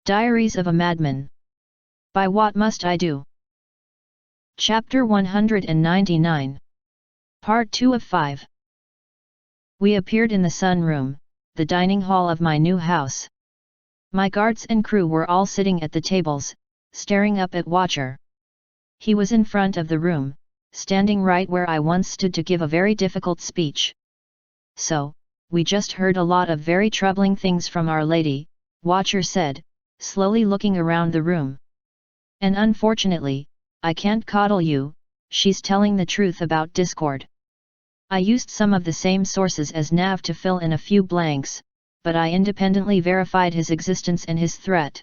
Diaries of a Madman. By What Must I Do? Chapter 199. Part 2 of 5. We appeared in the sunroom, the dining hall of my new house. My guards and crew were all sitting at the tables, staring up at Watcher. He was in front of the room, standing right where I once stood to give a very difficult speech. So, we just heard a lot of very troubling things from Our Lady, Watcher said, slowly looking around the room. And unfortunately, I can't coddle you, she's telling the truth about Discord. I used some of the same sources as Nav to fill in a few blanks, but I independently verified his existence and his threat.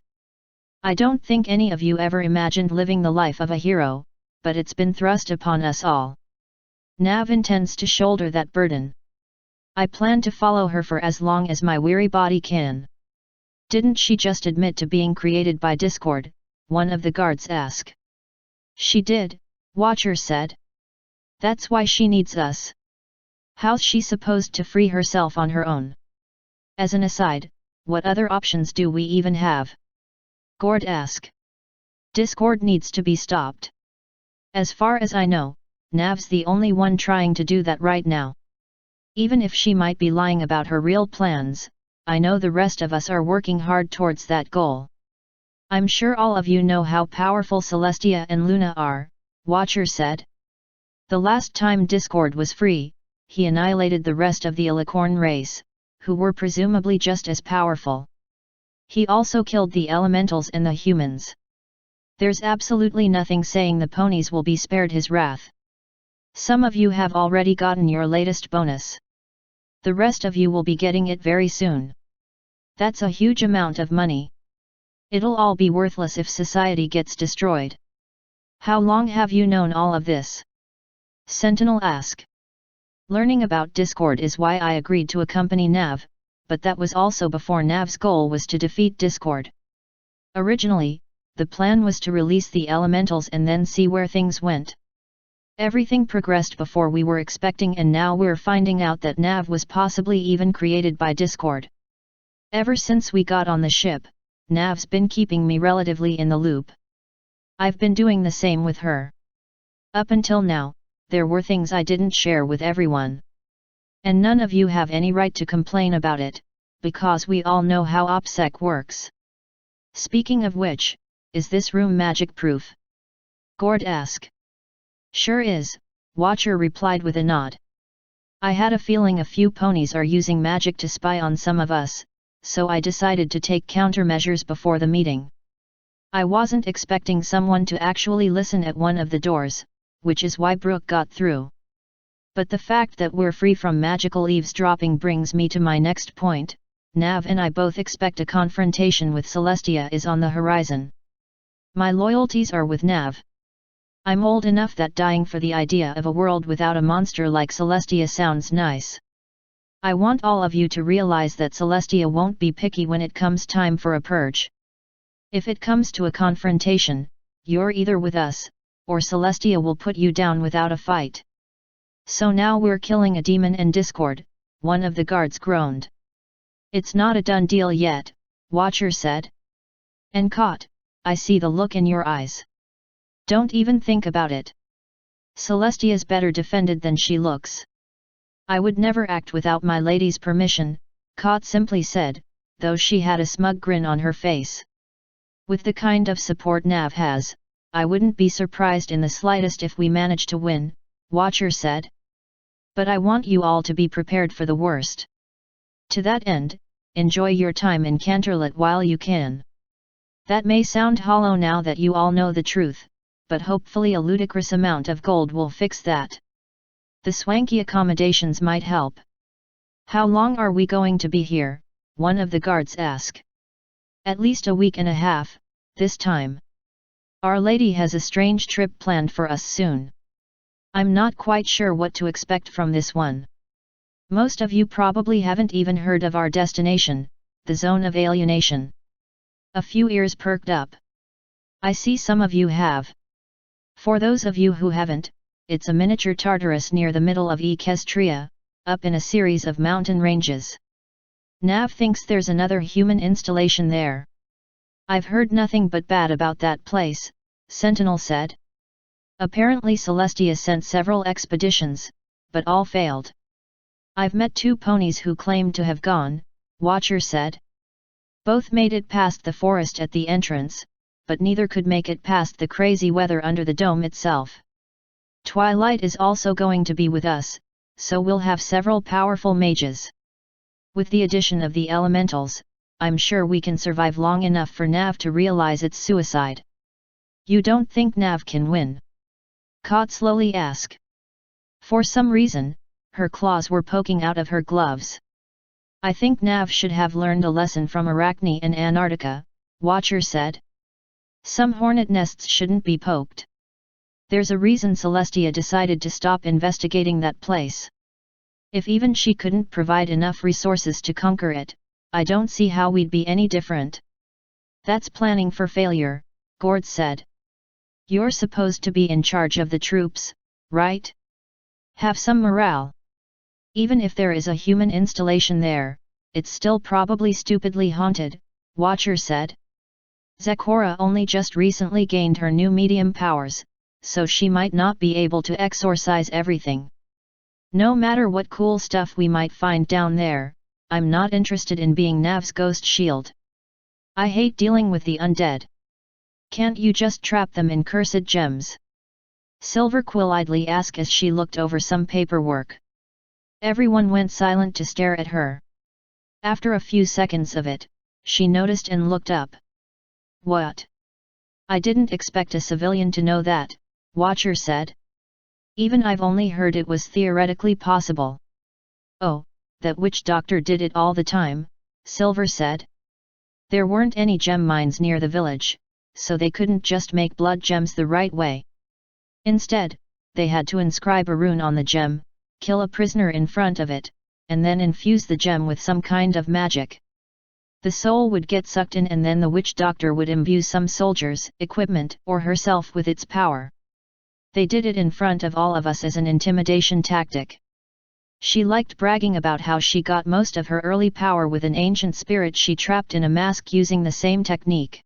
I don't think any of you ever imagined living the life of a hero, but it's been thrust upon us all. Nav intends to shoulder that burden. I plan to follow her for as long as my weary body can. Didn't she just admit to being created by Discord? One of the guards asked. She did, Watcher said. That's why she needs us. How's she supposed to free herself on her own? As an aside, what other options do we even have? Gord asked. Discord needs to be stopped. As far as I know, Nav's the only one trying to do that right now. Even if she might be lying about her real plans, I know the rest of us are working hard towards that goal. I'm sure all of you know how powerful Celestia and Luna are, Watcher said. The last time Discord was free, he annihilated the rest of the Alicorn race, who were presumably just as powerful. He also killed the elementals and the humans. There's absolutely nothing saying the ponies will be spared his wrath. Some of you have already gotten your latest bonus. The rest of you will be getting it very soon. That's a huge amount of money. It'll all be worthless if society gets destroyed. How long have you known all of this? Sentinel asked. Learning about Discord is why I agreed to accompany Nav, but that was also before Nav's goal was to defeat Discord. Originally, the plan was to release the elementals and then see where things went. Everything progressed before we were expecting, and now we're finding out that Nav was possibly even created by Discord. Ever since we got on the ship, Nav's been keeping me relatively in the loop. I've been doing the same with her. Up until now, there were things I didn't share with everyone. And none of you have any right to complain about it, because we all know how OPSEC works. Speaking of which, is this room magic-proof? Gord asked. Sure is, Watcher replied with a nod. I had a feeling a few ponies are using magic to spy on some of us, so I decided to take countermeasures before the meeting. I wasn't expecting someone to actually listen at one of the doors, which is why Brooke got through. But the fact that we're free from magical eavesdropping brings me to my next point. Nav and I both expect a confrontation with Celestia is on the horizon. My loyalties are with Nav. I'm old enough that dying for the idea of a world without a monster like Celestia sounds nice. I want all of you to realize that Celestia won't be picky when it comes time for a purge. If it comes to a confrontation, you're either with us, or Celestia will put you down without a fight. So now we're killing a demon and Discord, one of the guards groaned. It's not a done deal yet, Watcher said. And caught, I see the look in your eyes. Don't even think about it. Celestia's better defended than she looks. I would never act without my lady's permission, Caught simply said, though she had a smug grin on her face. With the kind of support Nav has, I wouldn't be surprised in the slightest if we manage to win, Watcher said. But I want you all to be prepared for the worst. To that end, enjoy your time in Canterlot while you can. That may sound hollow now that you all know the truth, but hopefully a ludicrous amount of gold will fix that. The swanky accommodations might help. How long are we going to be here? One of the guards asked. At least a week and a half, this time. Our Lady has a strange trip planned for us soon. I'm not quite sure what to expect from this one. Most of you probably haven't even heard of our destination, the Zone of Alienation. A few ears perked up. I see some of you have. For those of you who haven't, it's a miniature Tartarus near the middle of Equestria, up in a series of mountain ranges. Nav thinks there's another human installation there. I've heard nothing but bad about that place, Sentinel said. Apparently Celestia sent several expeditions, but all failed. I've met 2 ponies who claimed to have gone, Watcher said. Both made it past the forest at the entrance, but neither could make it past the crazy weather under the dome itself. Twilight is also going to be with us, so we'll have several powerful mages. With the addition of the elementals, I'm sure we can survive long enough for Nav to realize its suicide. You don't think Nav can win? Kot slowly asked. For some reason, her claws were poking out of her gloves. I think Nav should have learned a lesson from Arachne and Antarctica, Watcher said. Some hornet nests shouldn't be poked. There's a reason Celestia decided to stop investigating that place. If even she couldn't provide enough resources to conquer it, I don't see how we'd be any different. That's planning for failure, Gord said. You're supposed to be in charge of the troops, right? Have some morale. Even if there is a human installation there, it's still probably stupidly haunted, Watcher said. Zecora only just recently gained her new medium powers, so she might not be able to exorcise everything. No matter what cool stuff we might find down there, I'm not interested in being Nav's ghost shield. I hate dealing with the undead. Can't you just trap them in cursed gems? Silverquill idly asked as she looked over some paperwork. Everyone went silent to stare at her. After a few seconds of it, she noticed and looked up. What? I didn't expect a civilian to know that, Watcher said. Even I've only heard it was theoretically possible. Oh, that witch doctor did it all the time, Silver said. There weren't any gem mines near the village, so they couldn't just make blood gems the right way. Instead, they had to inscribe a rune on the gem, kill a prisoner in front of it, and then infuse the gem with some kind of magic. The soul would get sucked in and then the witch doctor would imbue some soldiers, equipment, or herself with its power. They did it in front of all of us as an intimidation tactic. She liked bragging about how she got most of her early power with an ancient spirit she trapped in a mask using the same technique.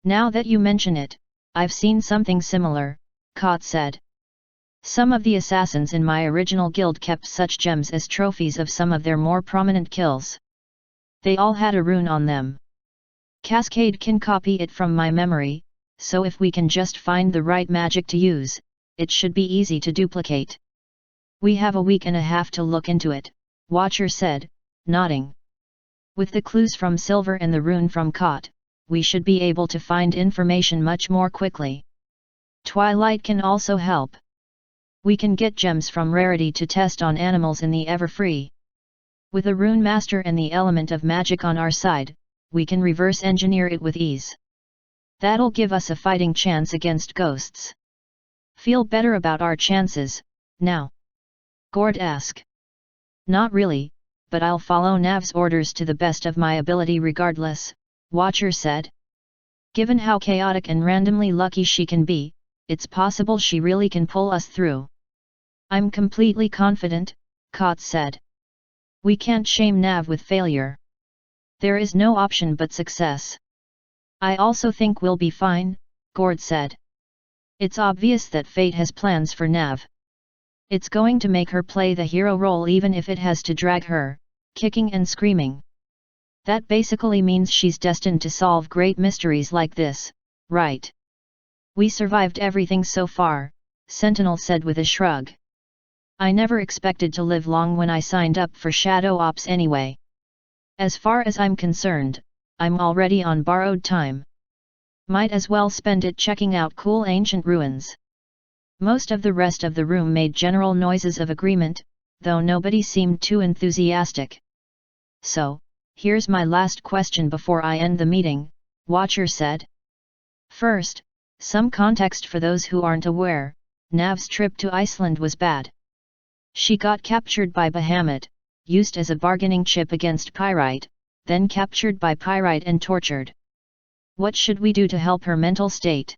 Now that you mention it, I've seen something similar, Kot said. Some of the assassins in my original guild kept such gems as trophies of some of their more prominent kills. They all had a rune on them. Cascade can copy it from my memory, so if we can just find the right magic to use, it should be easy to duplicate. We have a week and a half to look into it, Watcher said, nodding. With the clues from Silver and the rune from Kot, we should be able to find information much more quickly. Twilight can also help. We can get gems from Rarity to test on animals in the Everfree. With a rune master and the element of magic on our side, we can reverse engineer it with ease. That'll give us a fighting chance against ghosts. Feel better about our chances, now? Gord asked. Not really, but I'll follow Nav's orders to the best of my ability regardless, Watcher said. Given how chaotic and randomly lucky she can be, it's possible she really can pull us through. I'm completely confident, Kot said. We can't shame Nav with failure. There is no option but success. I also think we'll be fine, Gord said. It's obvious that fate has plans for Nav. It's going to make her play the hero role even if it has to drag her, kicking and screaming. That basically means she's destined to solve great mysteries like this, right? We survived everything so far, Sentinel said with a shrug. I never expected to live long when I signed up for Shadow Ops anyway. As far as I'm concerned, I'm already on borrowed time. Might as well spend it checking out cool ancient ruins. Most of the rest of the room made general noises of agreement, though nobody seemed too enthusiastic. So, here's my last question before I end the meeting, Watcher said. First, some context for those who aren't aware, Nav's trip to Iceland was bad. She got captured by Bahamut, used as a bargaining chip against Pyrite, then captured by Pyrite and tortured. What should we do to help her mental state?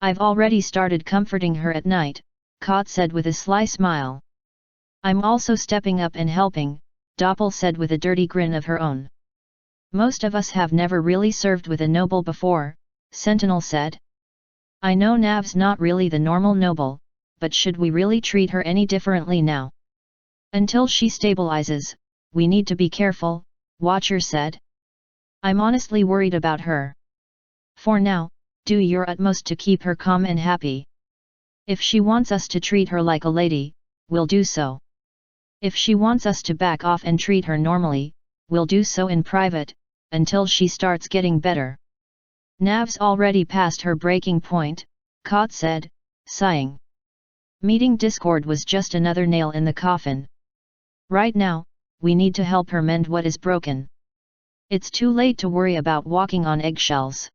I've already started comforting her at night, Kot said with a sly smile. I'm also stepping up and helping, Doppel said with a dirty grin of her own. Most of us have never really served with a noble before, Sentinel said. I know Nav's not really the normal noble, but should we really treat her any differently now? Until she stabilizes, we need to be careful, Watcher said. I'm honestly worried about her. For now, do your utmost to keep her calm and happy. If she wants us to treat her like a lady, we'll do so. If she wants us to back off and treat her normally, we'll do so in private, until she starts getting better. Nav's already past her breaking point, Kot said, sighing. Meeting discord was just another nail in the coffin. Right now, we need to help her mend what is broken. It's too late to worry about walking on eggshells.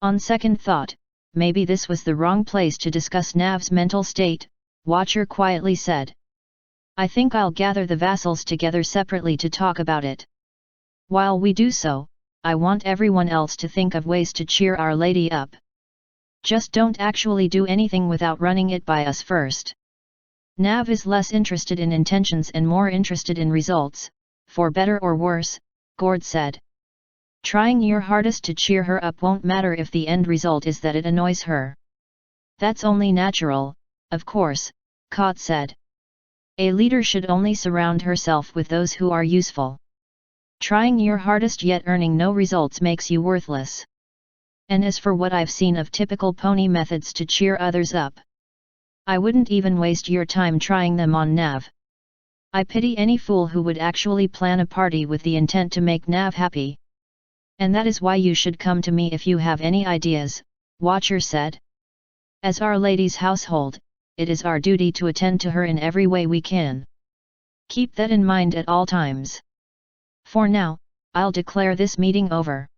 On second thought, maybe this was the wrong place to discuss Nav's mental state, Watcher quietly said. I think I'll gather the vassals together separately to talk about it. While we do so, I want everyone else to think of ways to cheer Our Lady up. Just don't actually do anything without running it by us first. Nav is less interested in intentions and more interested in results, for better or worse, Gord said. Trying your hardest to cheer her up won't matter if the end result is that it annoys her. That's only natural, of course, Kot said. A leader should only surround herself with those who are useful. Trying your hardest yet earning no results makes you worthless. And as for what I've seen of typical pony methods to cheer others up, I wouldn't even waste your time trying them on Nav. I pity any fool who would actually plan a party with the intent to make Nav happy. And that is why you should come to me if you have any ideas, Watcher said. As Our Lady's household, it is our duty to attend to her in every way we can. Keep that in mind at all times. For now, I'll declare this meeting over.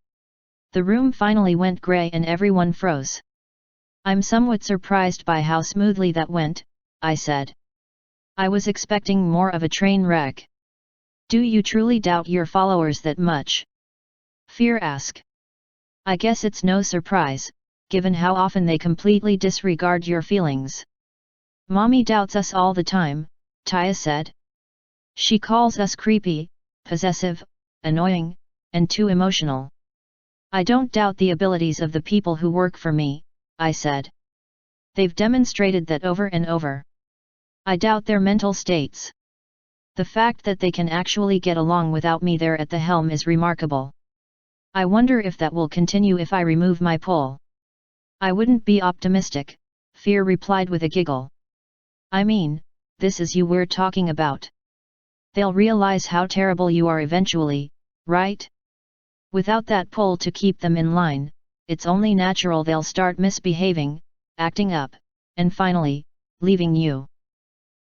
The room finally went grey and everyone froze. I'm somewhat surprised by how smoothly that went, I said. I was expecting more of a train wreck. Do you truly doubt your followers that much? Fear asked. I guess it's no surprise, given how often they completely disregard your feelings. Mommy doubts us all the time, Taya said. She calls us creepy, possessive, annoying, and too emotional. I don't doubt the abilities of the people who work for me, I said. They've demonstrated that over and over. I doubt their mental states. The fact that they can actually get along without me there at the helm is remarkable. I wonder if that will continue if I remove my pull. I wouldn't be optimistic, Fear replied with a giggle. I mean, this is you we're talking about. They'll realize how terrible you are eventually, right? Without that pull to keep them in line, it's only natural they'll start misbehaving, acting up, and finally, leaving you.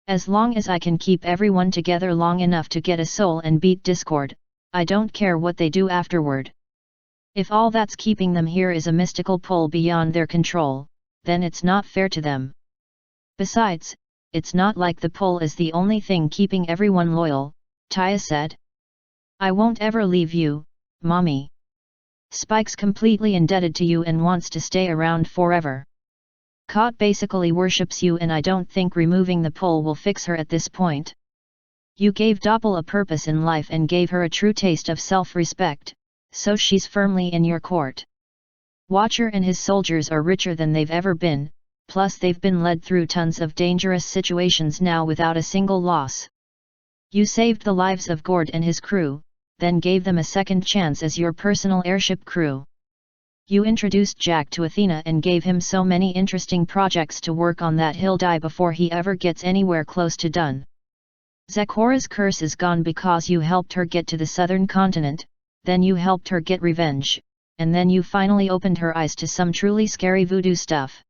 As long as I can keep everyone together long enough to get a soul and beat discord, I don't care what they do afterward. If all that's keeping them here is a mystical pull beyond their control, then it's not fair to them. Besides, it's not like the pull is the only thing keeping everyone loyal, Taya said. I won't ever leave you, Mommy. Spike's completely indebted to you and wants to stay around forever. Kot basically worships you and I don't think removing the pull will fix her at this point. You gave Doppel a purpose in life and gave her a true taste of self-respect, so she's firmly in your court. Watcher and his soldiers are richer than they've ever been, plus they've been led through tons of dangerous situations now without a single loss. You saved the lives of Gord and his crew, then gave them a second chance as your personal airship crew. You introduced Jack to Athena and gave him so many interesting projects to work on that he'll die before he ever gets anywhere close to done. Zechora's curse is gone because you helped her get to the southern continent, then you helped her get revenge, and then you finally opened her eyes to some truly scary voodoo stuff.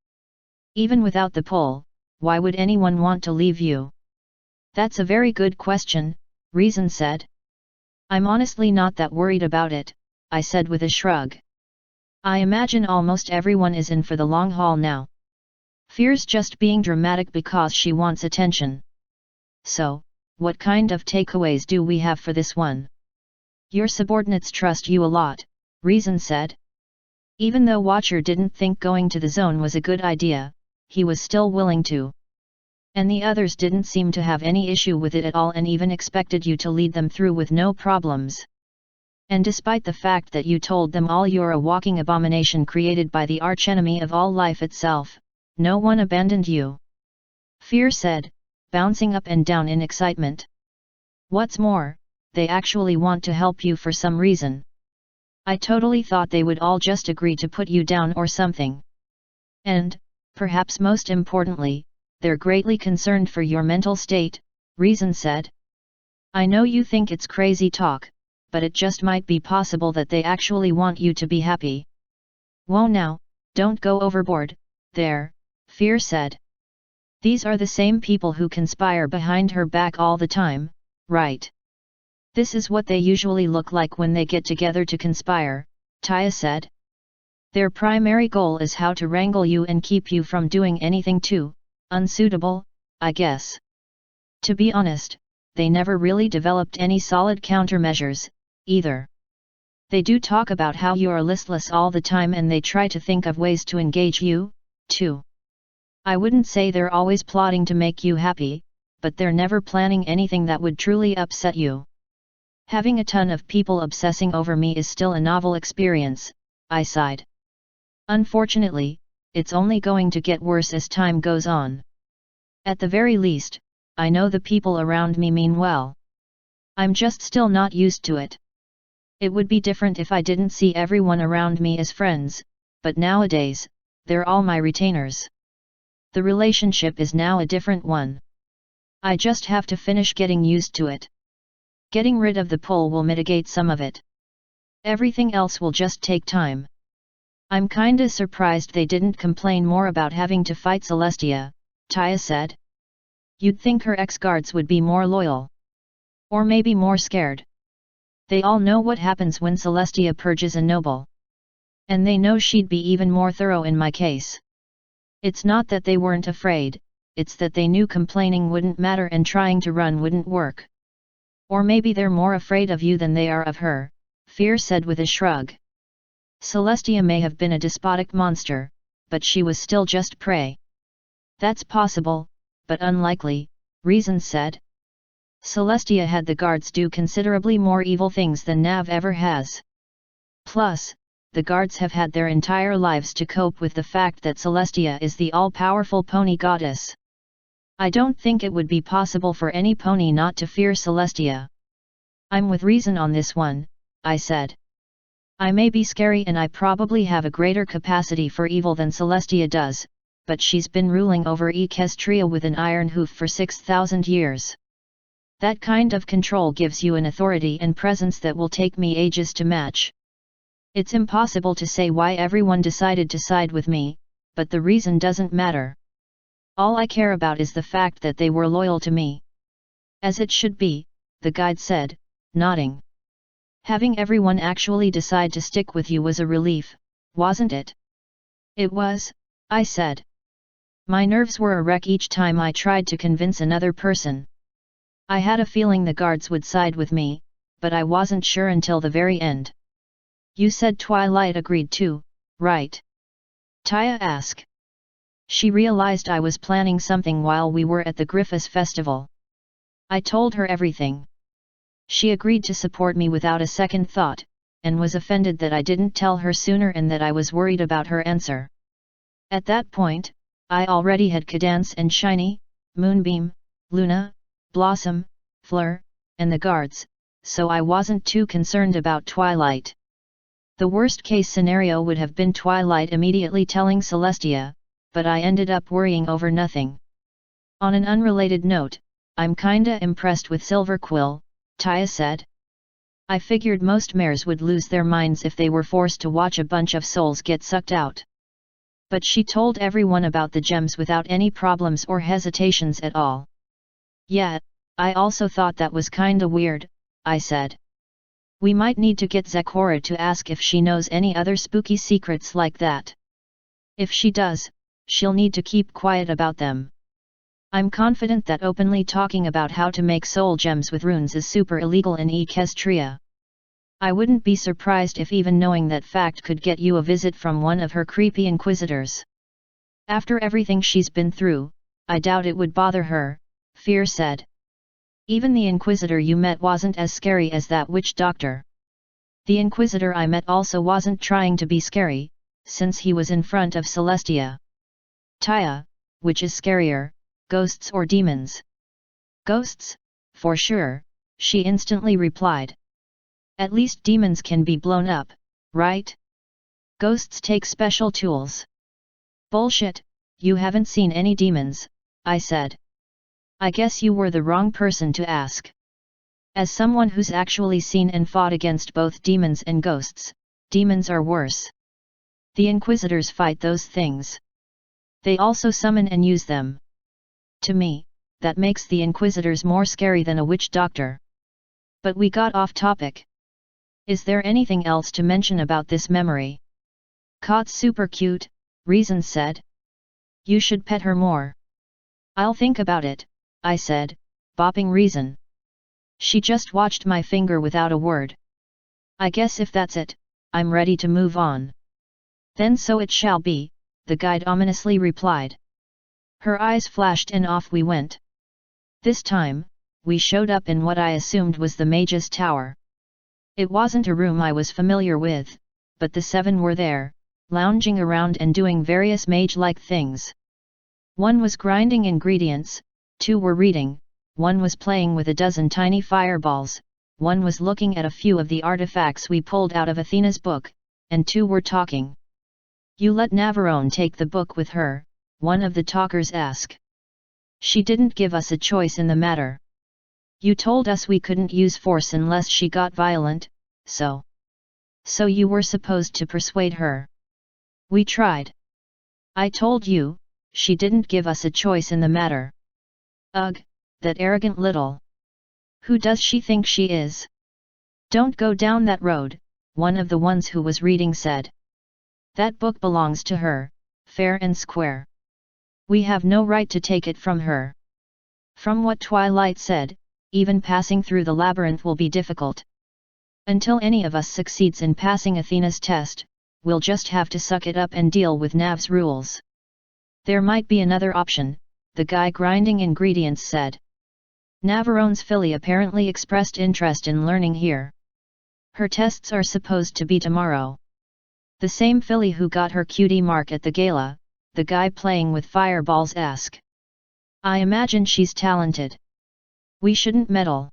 Even without the pull, why would anyone want to leave you? That's a very good question, Reason said. I'm honestly not that worried about it, I said with a shrug. I imagine almost everyone is in for the long haul now. Fear's just being dramatic because she wants attention. So, what kind of takeaways do we have for this one? Your subordinates trust you a lot, Reason said. Even though Watcher didn't think going to the zone was a good idea, he was still willing to. And the others didn't seem to have any issue with it at all and even expected you to lead them through with no problems. And despite the fact that you told them all you're a walking abomination created by the archenemy of all life itself, no one abandoned you. Fear said, bouncing up and down in excitement. What's more, they actually want to help you for some reason. I totally thought they would all just agree to put you down or something. And, perhaps most importantly, they're greatly concerned for your mental state, Reason said. I know you think it's crazy talk, but it just might be possible that they actually want you to be happy. Whoa now, don't go overboard, there, Fear said. These are the same people who conspire behind her back all the time, right? This is what they usually look like when they get together to conspire, Taya said. Their primary goal is how to wrangle you and keep you from doing anything too unsuitable, I guess. To be honest, they never really developed any solid countermeasures, either. They do talk about how you are listless all the time and they try to think of ways to engage you, too. I wouldn't say they're always plotting to make you happy, but they're never planning anything that would truly upset you. Having a ton of people obsessing over me is still a novel experience, I sighed. Unfortunately, it's only going to get worse as time goes on. At the very least, I know the people around me mean well. I'm just still not used to it. It would be different if I didn't see everyone around me as friends, but nowadays, they're all my retainers. The relationship is now a different one. I just have to finish getting used to it. Getting rid of the pull will mitigate some of it. Everything else will just take time. I'm kinda surprised they didn't complain more about having to fight Celestia, Taya said. You'd think her ex-guards would be more loyal. Or maybe more scared. They all know what happens when Celestia purges a noble. And they know she'd be even more thorough in my case. It's not that they weren't afraid, it's that they knew complaining wouldn't matter and trying to run wouldn't work. Or maybe they're more afraid of you than they are of her, Fear said with a shrug. Celestia may have been a despotic monster, but she was still just prey. That's possible, but unlikely, Reason said. Celestia had the guards do considerably more evil things than Nav ever has. Plus, the guards have had their entire lives to cope with the fact that Celestia is the all-powerful pony goddess. I don't think it would be possible for any pony not to fear Celestia. I'm with Reason on this one, I said. I may be scary and I probably have a greater capacity for evil than Celestia does, but she's been ruling over Equestria with an iron hoof for 6,000 years. That kind of control gives you an authority and presence that will take me ages to match. It's impossible to say why everyone decided to side with me, but the reason doesn't matter. All I care about is the fact that they were loyal to me. As it should be, the guide said, nodding. Having everyone actually decide to stick with you was a relief, wasn't it? It was, I said. My nerves were a wreck each time I tried to convince another person. I had a feeling the guards would side with me, but I wasn't sure until the very end. You said Twilight agreed too, right? Taya asked. She realized I was planning something while we were at the Griffiths festival. I told her everything. She agreed to support me without a second thought, and was offended that I didn't tell her sooner and that I was worried about her answer. At that point, I already had Cadance and Shiny, Moonbeam, Luna, Blossom, Fleur, and the guards, so I wasn't too concerned about Twilight. The worst-case scenario would have been Twilight immediately telling Celestia, but I ended up worrying over nothing. On an unrelated note, I'm kinda impressed with Silverquill, Taya said. I figured most mares would lose their minds if they were forced to watch a bunch of souls get sucked out. But she told everyone about the gems without any problems or hesitations at all. Yeah, I also thought that was kinda weird, I said. We might need to get Zekora to ask if she knows any other spooky secrets like that. If she does, she'll need to keep quiet about them. I'm confident that openly talking about how to make soul gems with runes is super illegal in Equestria. I wouldn't be surprised if even knowing that fact could get you a visit from one of her creepy inquisitors. After everything she's been through, I doubt it would bother her, Fear said. Even the inquisitor you met wasn't as scary as that witch doctor. The Inquisitor I met also wasn't trying to be scary, since he was in front of Celestia. Taya, which is scarier, ghosts or demons? Ghosts, for sure, she instantly replied. At least demons can be blown up, right? Ghosts take special tools. Bullshit, you haven't seen any demons, I said. I guess you were the wrong person to ask. As someone who's actually seen and fought against both demons and ghosts, demons are worse. The Inquisitors fight those things. They also summon and use them. To me, that makes the Inquisitors more scary than a witch doctor. But we got off topic. Is there anything else to mention about this memory? Kot's super cute, Reason said. You should pet her more. I'll think about it, I said, bopping Reason. She just watched my finger without a word. I guess if that's it, I'm ready to move on. Then so it shall be, the guide ominously replied. Her eyes flashed and off we went. This time, we showed up in what I assumed was the Mage's Tower. It wasn't a room I was familiar with, but the 7 were there, lounging around and doing various mage-like things. 1 was grinding ingredients, 2 were reading, 1 was playing with a dozen tiny fireballs, 1 was looking at a few of the artifacts we pulled out of Athena's book, and 2 were talking. You let Navarone take the book with her, one of the talkers asked. She didn't give us a choice in the matter. You told us we couldn't use force unless she got violent, so you were supposed to persuade her. We tried. I told you, she didn't give us a choice in the matter. Ugh, that arrogant little. Who does she think she is? Don't go down that road, one of the ones who was reading said. That book belongs to her, fair and square. We have no right to take it from her. From what Twilight said, even passing through the labyrinth will be difficult. Until any of us succeeds in passing Athena's test, we'll just have to suck it up and deal with Nav's rules. There might be another option, the guy grinding ingredients said. Navarone's filly apparently expressed interest in learning here. Her tests are supposed to be tomorrow. The same filly who got her cutie mark at the gala, the guy playing with fireballs asked. I imagine she's talented. We shouldn't meddle.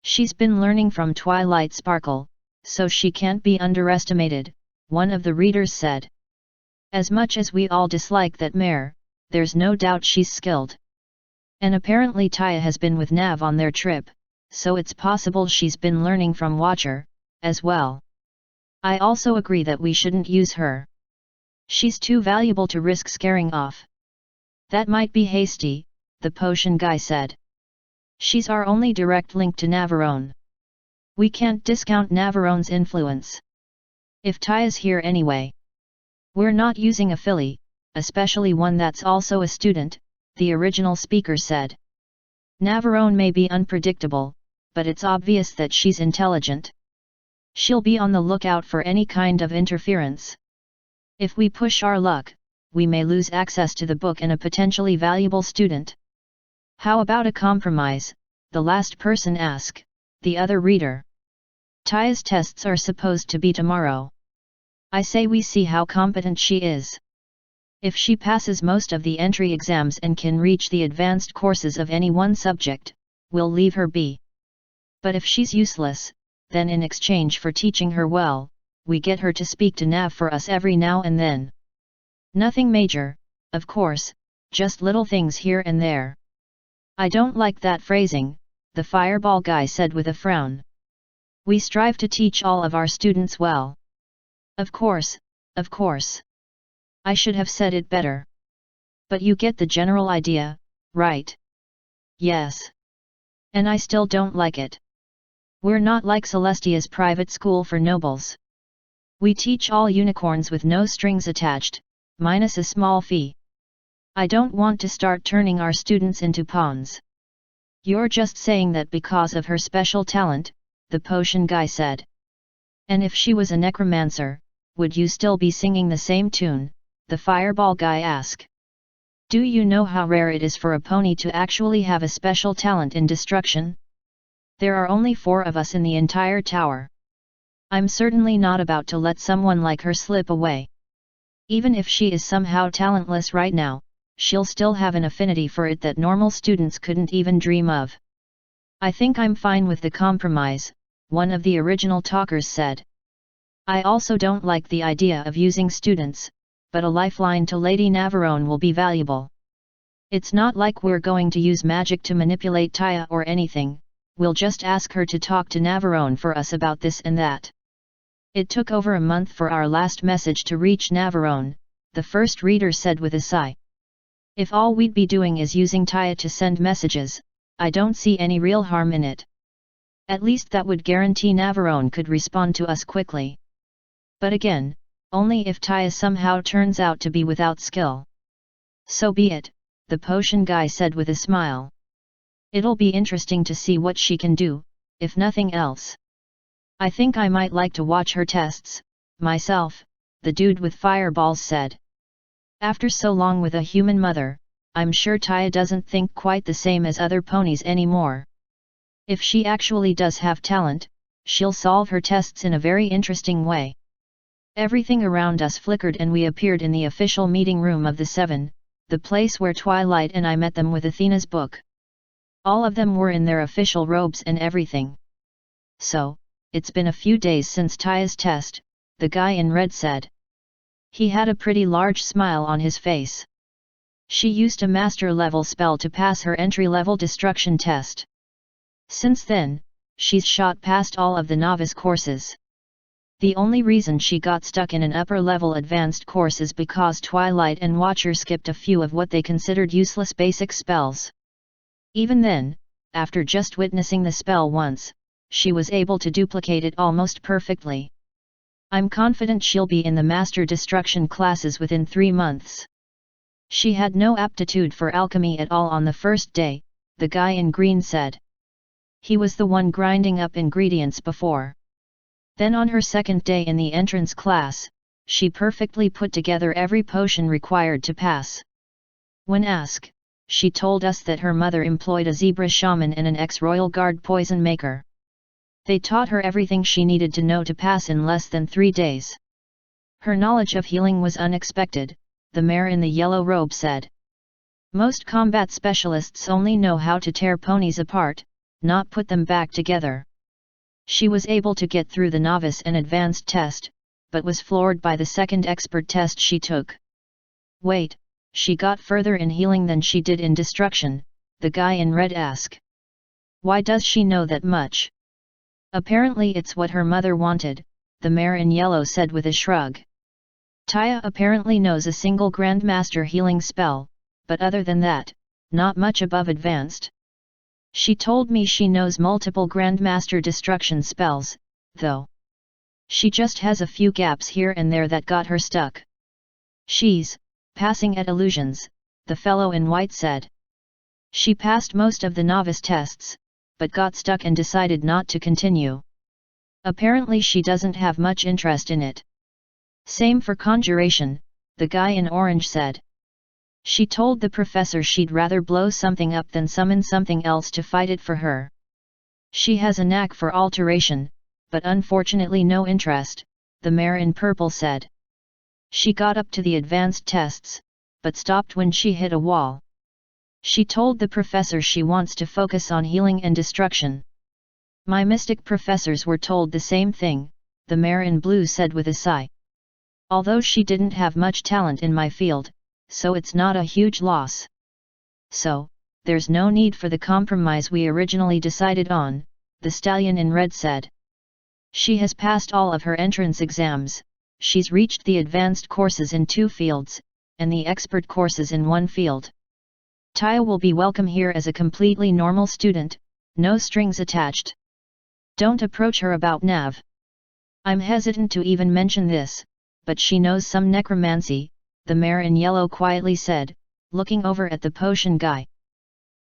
She's been learning from Twilight Sparkle, so she can't be underestimated, one of the readers said. As much as we all dislike that mare, there's no doubt she's skilled. And apparently Taya has been with Nav on their trip, so it's possible she's been learning from Watcher, as well. I also agree that we shouldn't use her. She's too valuable to risk scaring off. That might be hasty, the potion guy said. She's our only direct link to Navarone. We can't discount Navarone's influence. If Taya's here anyway. We're not using a filly, especially one that's also a student, the original speaker said. Navarone may be unpredictable, but it's obvious that she's intelligent. She'll be on the lookout for any kind of interference. If we push our luck, we may lose access to the book and a potentially valuable student. How about a compromise? The last person asked, the other reader. Taya's tests are supposed to be tomorrow. I say we see how competent she is. If she passes most of the entry exams and can reach the advanced courses of any one subject, we'll leave her be. But if she's useless, then in exchange for teaching her well, we get her to speak to Nav for us every now and then. Nothing major, of course, just little things here and there. I don't like that phrasing, the fireball guy said with a frown. We strive to teach all of our students well. Of course, of course. I should have said it better. But you get the general idea, right? Yes. And I still don't like it. We're not like Celestia's private school for nobles. We teach all unicorns with no strings attached, minus a small fee. I don't want to start turning our students into pawns. You're just saying that because of her special talent, the potion guy said. And if she was a necromancer, would you still be singing the same tune? The fireball guy asked. Do you know how rare it is for a pony to actually have a special talent in destruction? There are only 4 of us in the entire tower. I'm certainly not about to let someone like her slip away. Even if she is somehow talentless right now, she'll still have an affinity for it that normal students couldn't even dream of. I think I'm fine with the compromise, one of the original talkers said. I also don't like the idea of using students, but a lifeline to Lady Navarone will be valuable. It's not like we're going to use magic to manipulate Taya or anything, we'll just ask her to talk to Navarone for us about this and that. It took over a month for our last message to reach Navarone, the first reader said with a sigh. If all we'd be doing is using Taya to send messages, I don't see any real harm in it. At least that would guarantee Navarone could respond to us quickly. But again, only if Taya somehow turns out to be without skill. So be it, the potion guy said with a smile. It'll be interesting to see what she can do, if nothing else. I think I might like to watch her tests, myself, the dude with fireballs said. After so long with a human mother, I'm sure Taya doesn't think quite the same as other ponies anymore. If she actually does have talent, she'll solve her tests in a very interesting way. Everything around us flickered and we appeared in the official meeting room of the Seven, the place where Twilight and I met them with Athena's book. All of them were in their official robes and everything. So, it's been a few days since Taya's test, the guy in red said. He had a pretty large smile on his face. She used a master-level spell to pass her entry-level destruction test. Since then, she's shot past all of the novice courses. The only reason she got stuck in an upper-level advanced course is because Twilight and Watcher skipped a few of what they considered useless basic spells. Even then, after just witnessing the spell once, she was able to duplicate it almost perfectly. I'm confident she'll be in the Master Destruction classes within 3 months. She had no aptitude for alchemy at all on the first day, the guy in green said. He was the one grinding up ingredients before. Then on her second day in the entrance class, she perfectly put together every potion required to pass. When asked, she told us that her mother employed a zebra shaman and an ex-royal guard poison maker. They taught her everything she needed to know to pass in less than 3 days. Her knowledge of healing was unexpected, the mare in the yellow robe said. Most combat specialists only know how to tear ponies apart, not put them back together. She was able to get through the novice and advanced test, but was floored by the second expert test she took. Wait, she got further in healing than she did in destruction, the guy in red asked. Why does she know that much? Apparently it's what her mother wanted, the mare in yellow said with a shrug. Taya apparently knows a single Grandmaster healing spell, but other than that, not much above advanced. She told me she knows multiple Grandmaster destruction spells, though. She just has a few gaps here and there that got her stuck. She's passing at illusions, the fellow in white said. She passed most of the novice tests, but got stuck and decided not to continue. Apparently she doesn't have much interest in it. Same for conjuration, the guy in orange said. She told the professor she'd rather blow something up than summon something else to fight it for her. She has a knack for alteration, but unfortunately no interest, the mare in purple said. She got up to the advanced tests, but stopped when she hit a wall. She told the professor she wants to focus on healing and destruction. My mystic professors were told the same thing, the mare in blue said with a sigh. Although she didn't have much talent in my field, so it's not a huge loss. So, there's no need for the compromise we originally decided on, the stallion in red said. She has passed all of her entrance exams, she's reached the advanced courses in 2 fields, and the expert courses in 1 field. Taya will be welcome here as a completely normal student, no strings attached. Don't approach her about Nav. I'm hesitant to even mention this, but she knows some necromancy, the mare in yellow quietly said, looking over at the potion guy.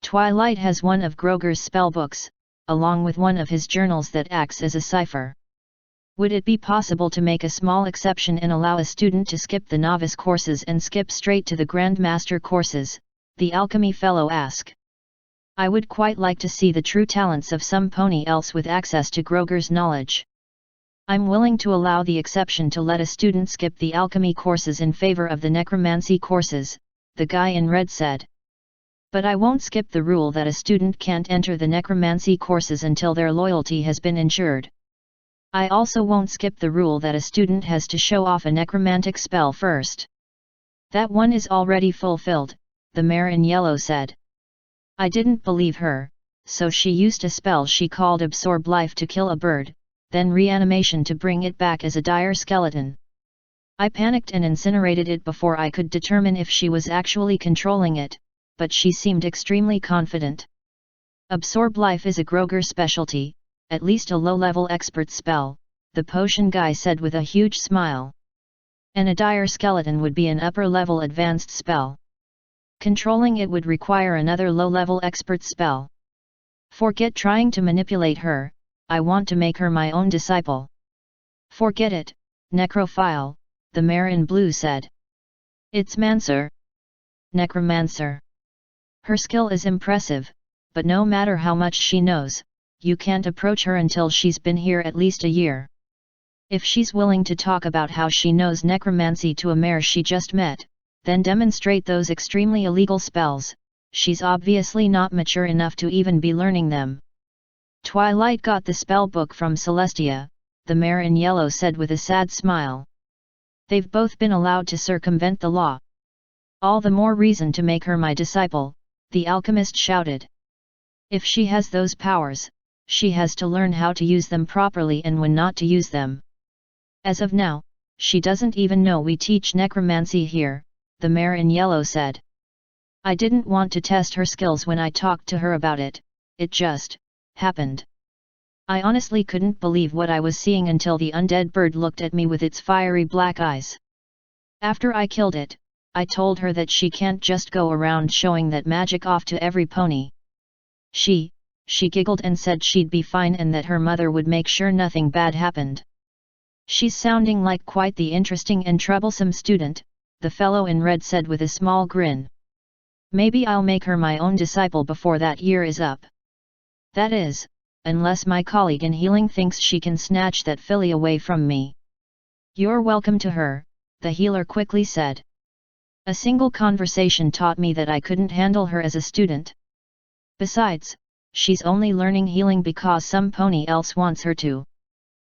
Twilight has one of Groger's spellbooks, along with one of his journals that acts as a cipher. Would it be possible to make a small exception and allow a student to skip the novice courses and skip straight to the Grandmaster courses? The alchemy fellow asked. I would quite like to see the true talents of some pony else with access to Groger's knowledge. I'm willing to allow the exception to let a student skip the alchemy courses in favor of the necromancy courses, the guy in red said. But I won't skip the rule that a student can't enter the necromancy courses until their loyalty has been ensured. I also won't skip the rule that a student has to show off a necromantic spell first. That one is already fulfilled, the mare in yellow said. I didn't believe her, so she used a spell she called Absorb Life to kill a bird, then reanimation to bring it back as a dire skeleton. I panicked and incinerated it before I could determine if she was actually controlling it, but she seemed extremely confident. Absorb Life is a Groger specialty, at least a low-level expert spell, the potion guy said with a huge smile. And a dire skeleton would be an upper-level advanced spell. Controlling it would require another low-level expert spell. Forget trying to manipulate her, I want to make her my own disciple. Forget it, necrophile, the mare in blue said. It's Mancer. Necromancer. Her skill is impressive, but no matter how much she knows, you can't approach her until she's been here at least a year. If she's willing to talk about how she knows necromancy to a mare she just met, then demonstrate those extremely illegal spells, she's obviously not mature enough to even be learning them. Twilight got the spell book from Celestia, the mare in yellow said with a sad smile. They've both been allowed to circumvent the law. All the more reason to make her my disciple, the alchemist shouted. If she has those powers, she has to learn how to use them properly and when not to use them. As of now, she doesn't even know we teach necromancy here, the mare in yellow said. I didn't want to test her skills when I talked to her about it, it just happened. I honestly couldn't believe what I was seeing until the undead bird looked at me with its fiery black eyes. After I killed it, I told her that she can't just go around showing that magic off to every pony. She giggled and said she'd be fine and that her mother would make sure nothing bad happened. She's sounding like quite the interesting and troublesome student, the fellow in red said with a small grin. Maybe I'll make her my own disciple before that year is up. That is, unless my colleague in healing thinks she can snatch that filly away from me. You're welcome to her, the healer quickly said. A single conversation taught me that I couldn't handle her as a student. Besides, she's only learning healing because some pony else wants her to.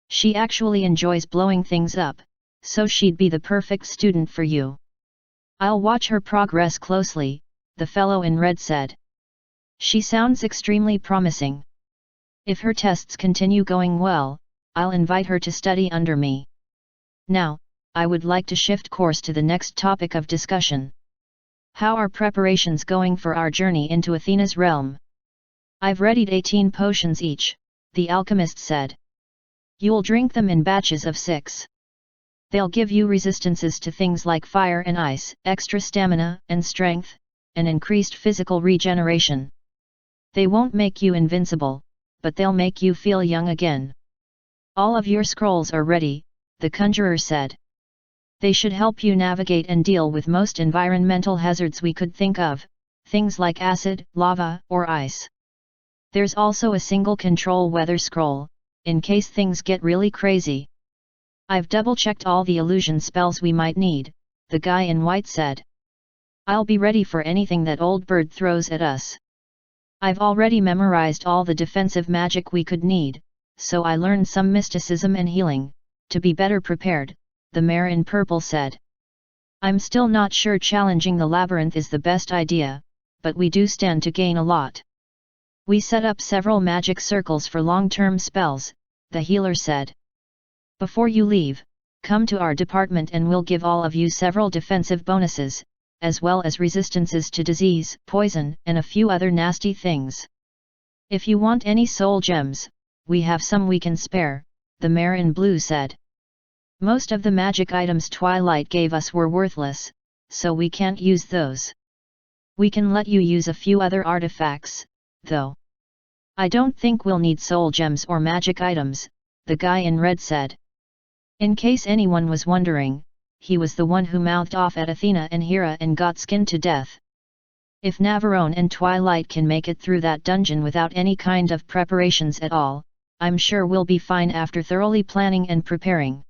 She actually enjoys blowing things up, so she'd be the perfect student for you. I'll watch her progress closely, the fellow in red said. She sounds extremely promising. If her tests continue going well, I'll invite her to study under me. Now, I would like to shift course to the next topic of discussion. How are preparations going for our journey into Athena's realm? I've readied 18 potions each, the alchemist said. You'll drink them in batches of 6. They'll give you resistances to things like fire and ice, extra stamina and strength, and increased physical regeneration. They won't make you invincible, but they'll make you feel young again. All of your scrolls are ready, the conjurer said. They should help you navigate and deal with most environmental hazards we could think of, things like acid, lava, or ice. There's also a single control weather scroll, in case things get really crazy. I've double-checked all the illusion spells we might need, the guy in white said. I'll be ready for anything that old bird throws at us. I've already memorized all the defensive magic we could need, so I learned some mysticism and healing, to be better prepared, the mare in purple said. I'm still not sure challenging the labyrinth is the best idea, but we do stand to gain a lot. We set up several magic circles for long-term spells, the healer said. Before you leave, come to our department and we'll give all of you several defensive bonuses, as well as resistances to disease, poison, and a few other nasty things. If you want any soul gems, we have some we can spare, the mare in blue said. Most of the magic items Twilight gave us were worthless, so we can't use those. We can let you use a few other artifacts, though. I don't think we'll need soul gems or magic items, the guy in red said. In case anyone was wondering, he was the one who mouthed off at Athena and Hera and got skinned to death. If Navarone and Twilight can make it through that dungeon without any kind of preparations at all, I'm sure we'll be fine after thoroughly planning and preparing.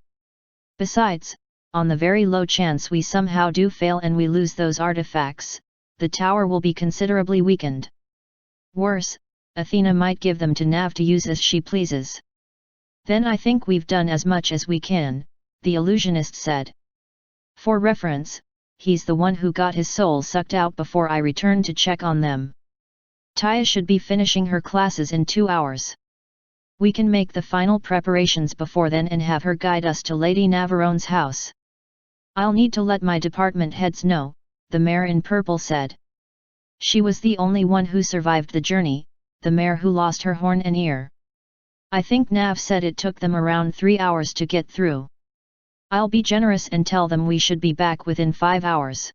Besides, on the very low chance we somehow do fail and we lose those artifacts, the tower will be considerably weakened. Worse, Athena might give them to Nav to use as she pleases. Then I think we've done as much as we can, the illusionist said. For reference, he's the one who got his soul sucked out before I returned to check on them. Taya should be finishing her classes in 2 hours. We can make the final preparations before then and have her guide us to Lady Navarone's house. I'll need to let my department heads know, the mare in purple said. She was the only one who survived the journey, the mare who lost her horn and ear. I think Nav said it took them around 3 hours to get through. I'll be generous and tell them we should be back within 5 hours.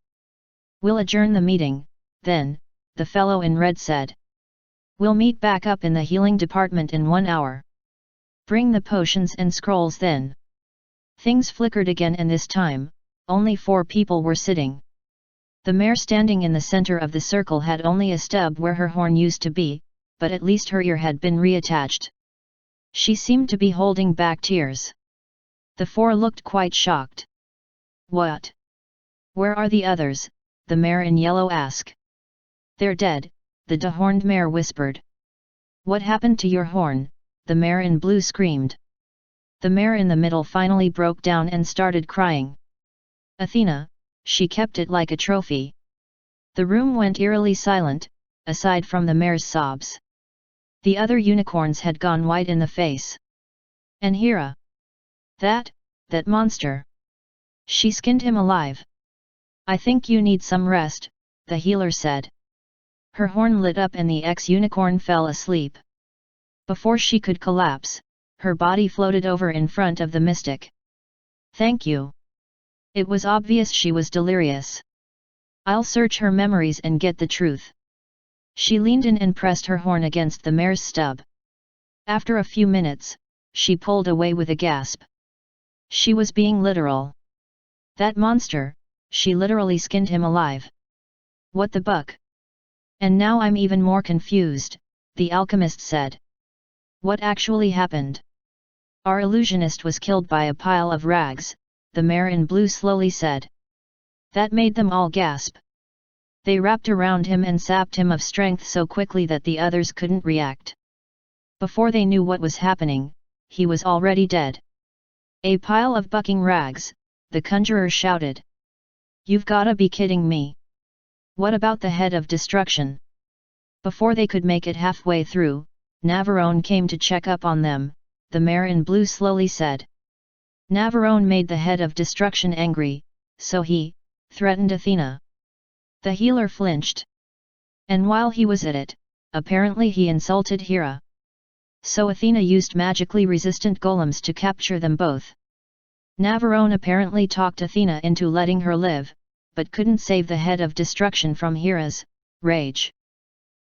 We'll adjourn the meeting, then, the fellow in red said. We'll meet back up in the healing department in 1 hour. Bring the potions and scrolls then. Things flickered again and this time, only 4 people were sitting. The mare standing in the center of the circle had only a stub where her horn used to be, but at least her ear had been reattached. She seemed to be holding back tears. The 4 looked quite shocked. What? Where are the others? The mare in yellow asked. They're dead, the dehorned mare whispered. What happened to your horn? The mare in blue screamed. The mare in the middle finally broke down and started crying. Athena, she kept it like a trophy. The room went eerily silent, aside from the mare's sobs. The other unicorns had gone white in the face. And Hera? That monster. She skinned him alive. I think you need some rest, the healer said. Her horn lit up and the ex-unicorn fell asleep. Before she could collapse, her body floated over in front of the mystic. Thank you. It was obvious she was delirious. I'll search her memories and get the truth. She leaned in and pressed her horn against the mare's stub. After a few minutes, she pulled away with a gasp. She was being literal. That monster, she literally skinned him alive. What the buck? And now I'm even more confused, the alchemist said. What actually happened? Our illusionist was killed by a pile of rags, the mare in blue slowly said. That made them all gasp. They wrapped around him and sapped him of strength so quickly that the others couldn't react. Before they knew what was happening, he was already dead. A pile of bucking rags, the conjurer shouted. You've gotta be kidding me. What about the head of destruction? Before they could make it halfway through, Navarone came to check up on them, the mare in blue slowly said. Navarone made the head of destruction angry, so he threatened Athena. The healer flinched. And while he was at it, apparently he insulted Hera. So Athena used magically resistant golems to capture them both. Navarone apparently talked Athena into letting her live, but couldn't save the head of destruction from Hera's rage.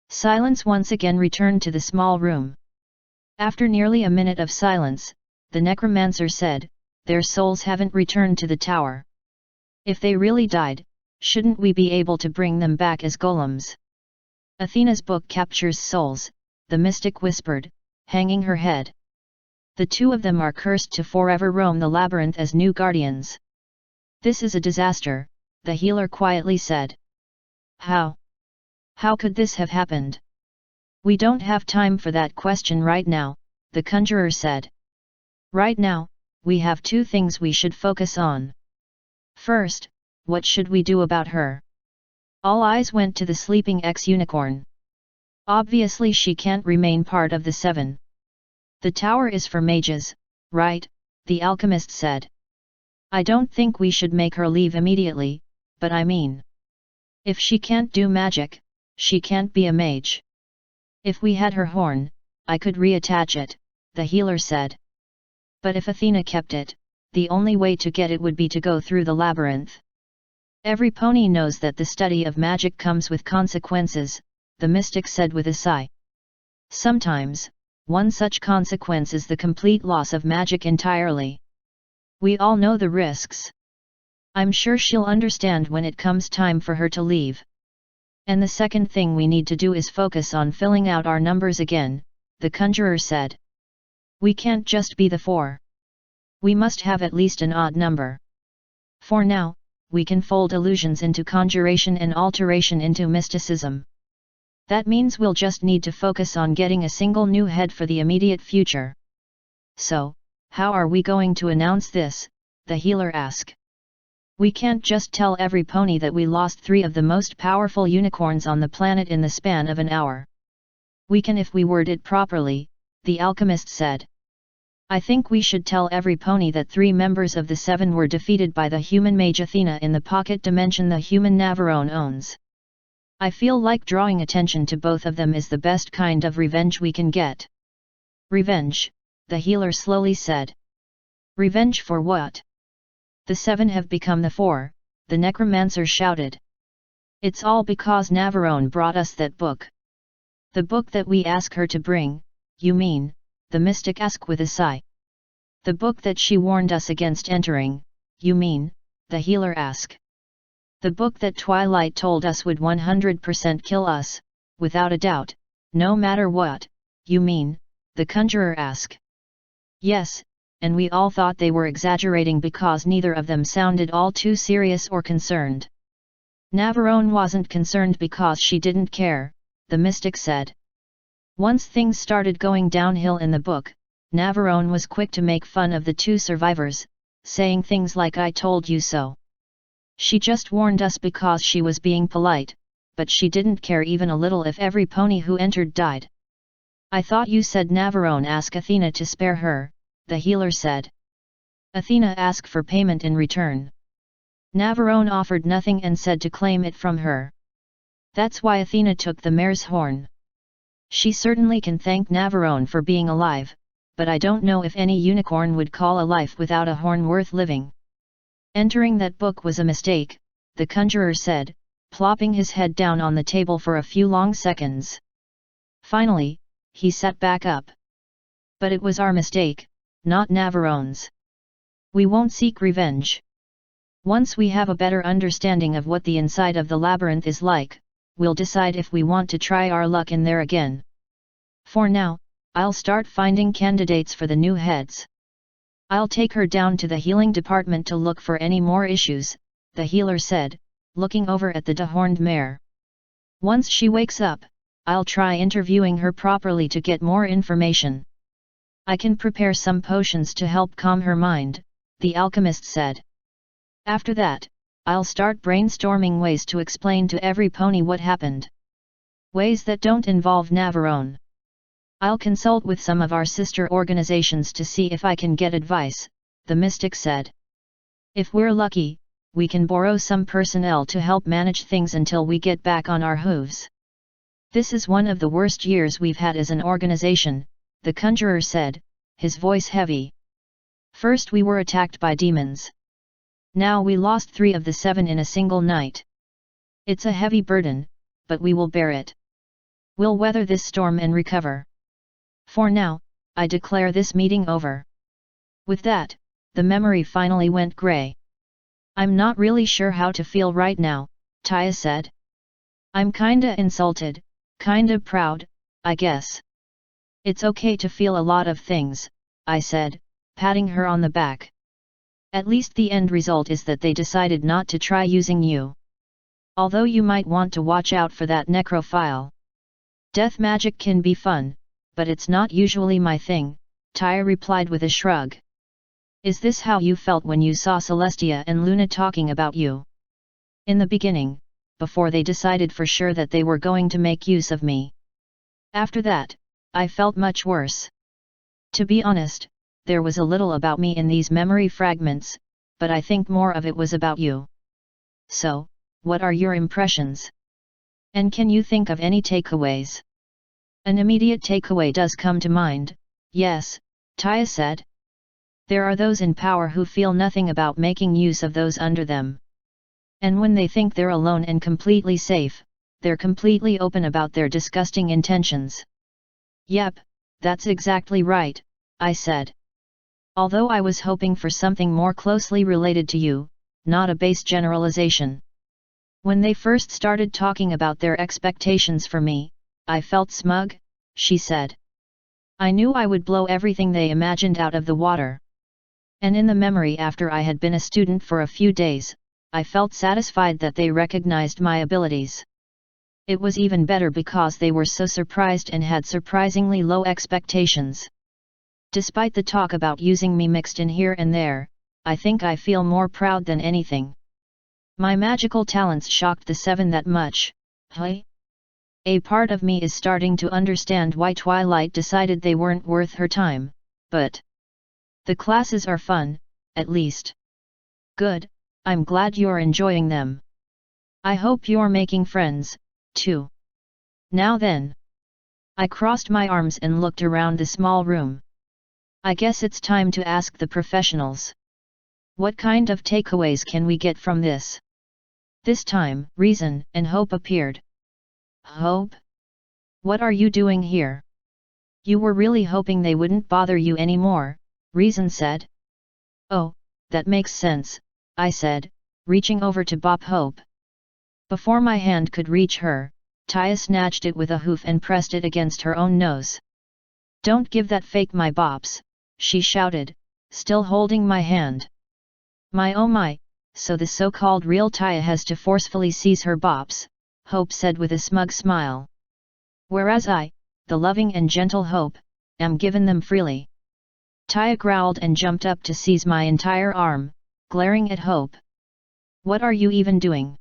Silence once again returned to the small room. After nearly a minute of silence, the necromancer said, their souls haven't returned to the tower. If they really died, shouldn't we be able to bring them back as golems? Athena's book captures souls, the mystic whispered, hanging her head. The 2 of them are cursed to forever roam the labyrinth as new guardians. This is a disaster, the healer quietly said. How? How could this have happened? We don't have time for that question right now, the conjurer said. Right now, we have 2 things we should focus on. First, what should we do about her? All eyes went to the sleeping ex-unicorn. Obviously she can't remain part of the 7. The tower is for mages, right? The alchemist said. I don't think we should make her leave immediately, but I mean, if she can't do magic, she can't be a mage. If we had her horn, I could reattach it, the healer said. But if Athena kept it, the only way to get it would be to go through the labyrinth. Every pony knows that the study of magic comes with consequences, the mystic said with a sigh. Sometimes, one such consequence is the complete loss of magic entirely. We all know the risks. I'm sure she'll understand when it comes time for her to leave. And the second thing we need to do is focus on filling out our numbers again, the conjurer said. We can't just be the 4. We must have at least an odd number. For now, we can fold illusions into conjuration and alteration into mysticism. That means we'll just need to focus on getting a single new head for the immediate future. So, how are we going to announce this? The healer asked. We can't just tell every pony that we lost 3 of the most powerful unicorns on the planet in the span of an hour. We can if we word it properly, the alchemist said. I think we should tell every pony that 3 members of the 7 were defeated by the human mage Athena in the pocket dimension the human Navarone owns. I feel like drawing attention to both of them is the best kind of revenge we can get. Revenge, the healer slowly said. Revenge for what? The 7 have become the 4, the necromancer shouted. It's all because Navarone brought us that book. The book that we ask her to bring, you mean, the mystic asked with a sigh. The book that she warned us against entering, you mean, the healer asked. The book that Twilight told us would 100% kill us, without a doubt, no matter what, you mean, the conjurer asked. Yes, and we all thought they were exaggerating because neither of them sounded all too serious or concerned. Navarone wasn't concerned because she didn't care, the mystic said. Once things started going downhill in the book, Navarone was quick to make fun of the 2 survivors, saying things like I told you so. She just warned us because she was being polite, but she didn't care even a little if every pony who entered died. I thought you said Navarone asked Athena to spare her, the healer said. Athena asked for payment in return. Navarone offered nothing and said to claim it from her. That's why Athena took the mare's horn. She certainly can thank Navarone for being alive, but I don't know if any unicorn would call a life without a horn worth living. Entering that book was a mistake, the conjurer said, plopping his head down on the table for a few long seconds. Finally, he sat back up. But it was our mistake, not Navarone's. We won't seek revenge. Once we have a better understanding of what the inside of the labyrinth is like, we'll decide if we want to try our luck in there again. For now, I'll start finding candidates for the new heads. I'll take her down to the healing department to look for any more issues, the healer said, looking over at the dehorned mare. Once she wakes up, I'll try interviewing her properly to get more information. I can prepare some potions to help calm her mind, the alchemist said. After that, I'll start brainstorming ways to explain to every pony what happened. Ways that don't involve Navarone. I'll consult with some of our sister organizations to see if I can get advice, the mystic said. If we're lucky, we can borrow some personnel to help manage things until we get back on our hooves. This is one of the worst years we've had as an organization, the conjurer said, his voice heavy. First we were attacked by demons. Now we lost 3 of the 7 in a single night. It's a heavy burden, but we will bear it. We'll weather this storm and recover. For now, I declare this meeting over. With that, the memory finally went grey. I'm not really sure how to feel right now, Taya said. I'm kinda insulted, kinda proud, I guess. It's okay to feel a lot of things, I said, patting her on the back. At least the end result is that they decided not to try using you. Although you might want to watch out for that necrophile. Death magic can be fun, but it's not usually my thing, Taya replied with a shrug. Is this how you felt when you saw Celestia and Luna talking about you? In the beginning, before they decided for sure that they were going to make use of me. After that, I felt much worse. To be honest, there was a little about me in these memory fragments, but I think more of it was about you. So, what are your impressions? And can you think of any takeaways? An immediate takeaway does come to mind, yes, Taya said. There are those in power who feel nothing about making use of those under them. And when they think they're alone and completely safe, they're completely open about their disgusting intentions. Yep, that's exactly right, I said. Although I was hoping for something more closely related to you, not a base generalization. When they first started talking about their expectations for me, I felt smug, she said. I knew I would blow everything they imagined out of the water. And in the memory after I had been a student for a few days, I felt satisfied that they recognized my abilities. It was even better because they were so surprised and had surprisingly low expectations. Despite the talk about using me mixed in here and there, I think I feel more proud than anything. My magical talents shocked the seven that much. Hey? A part of me is starting to understand why Twilight decided they weren't worth her time, but the classes are fun, at least. Good, I'm glad you're enjoying them. I hope you're making friends, too. Now then. I crossed my arms and looked around the small room. I guess it's time to ask the professionals. What kind of takeaways can we get from this? This time, Reason and Hope appeared. Hope? What are you doing here? You were really hoping they wouldn't bother you anymore, Reason said. Oh, that makes sense, I said, reaching over to bop Hope. Before my hand could reach her, Taya snatched it with a hoof and pressed it against her own nose. Don't give that fake my bops, she shouted, still holding my hand. My oh my, so the so-called real Taya has to forcefully seize her bops, Hope said with a smug smile. Whereas I, the loving and gentle Hope, am given them freely. Taya growled and jumped up to seize my entire arm, glaring at Hope. What are you even doing?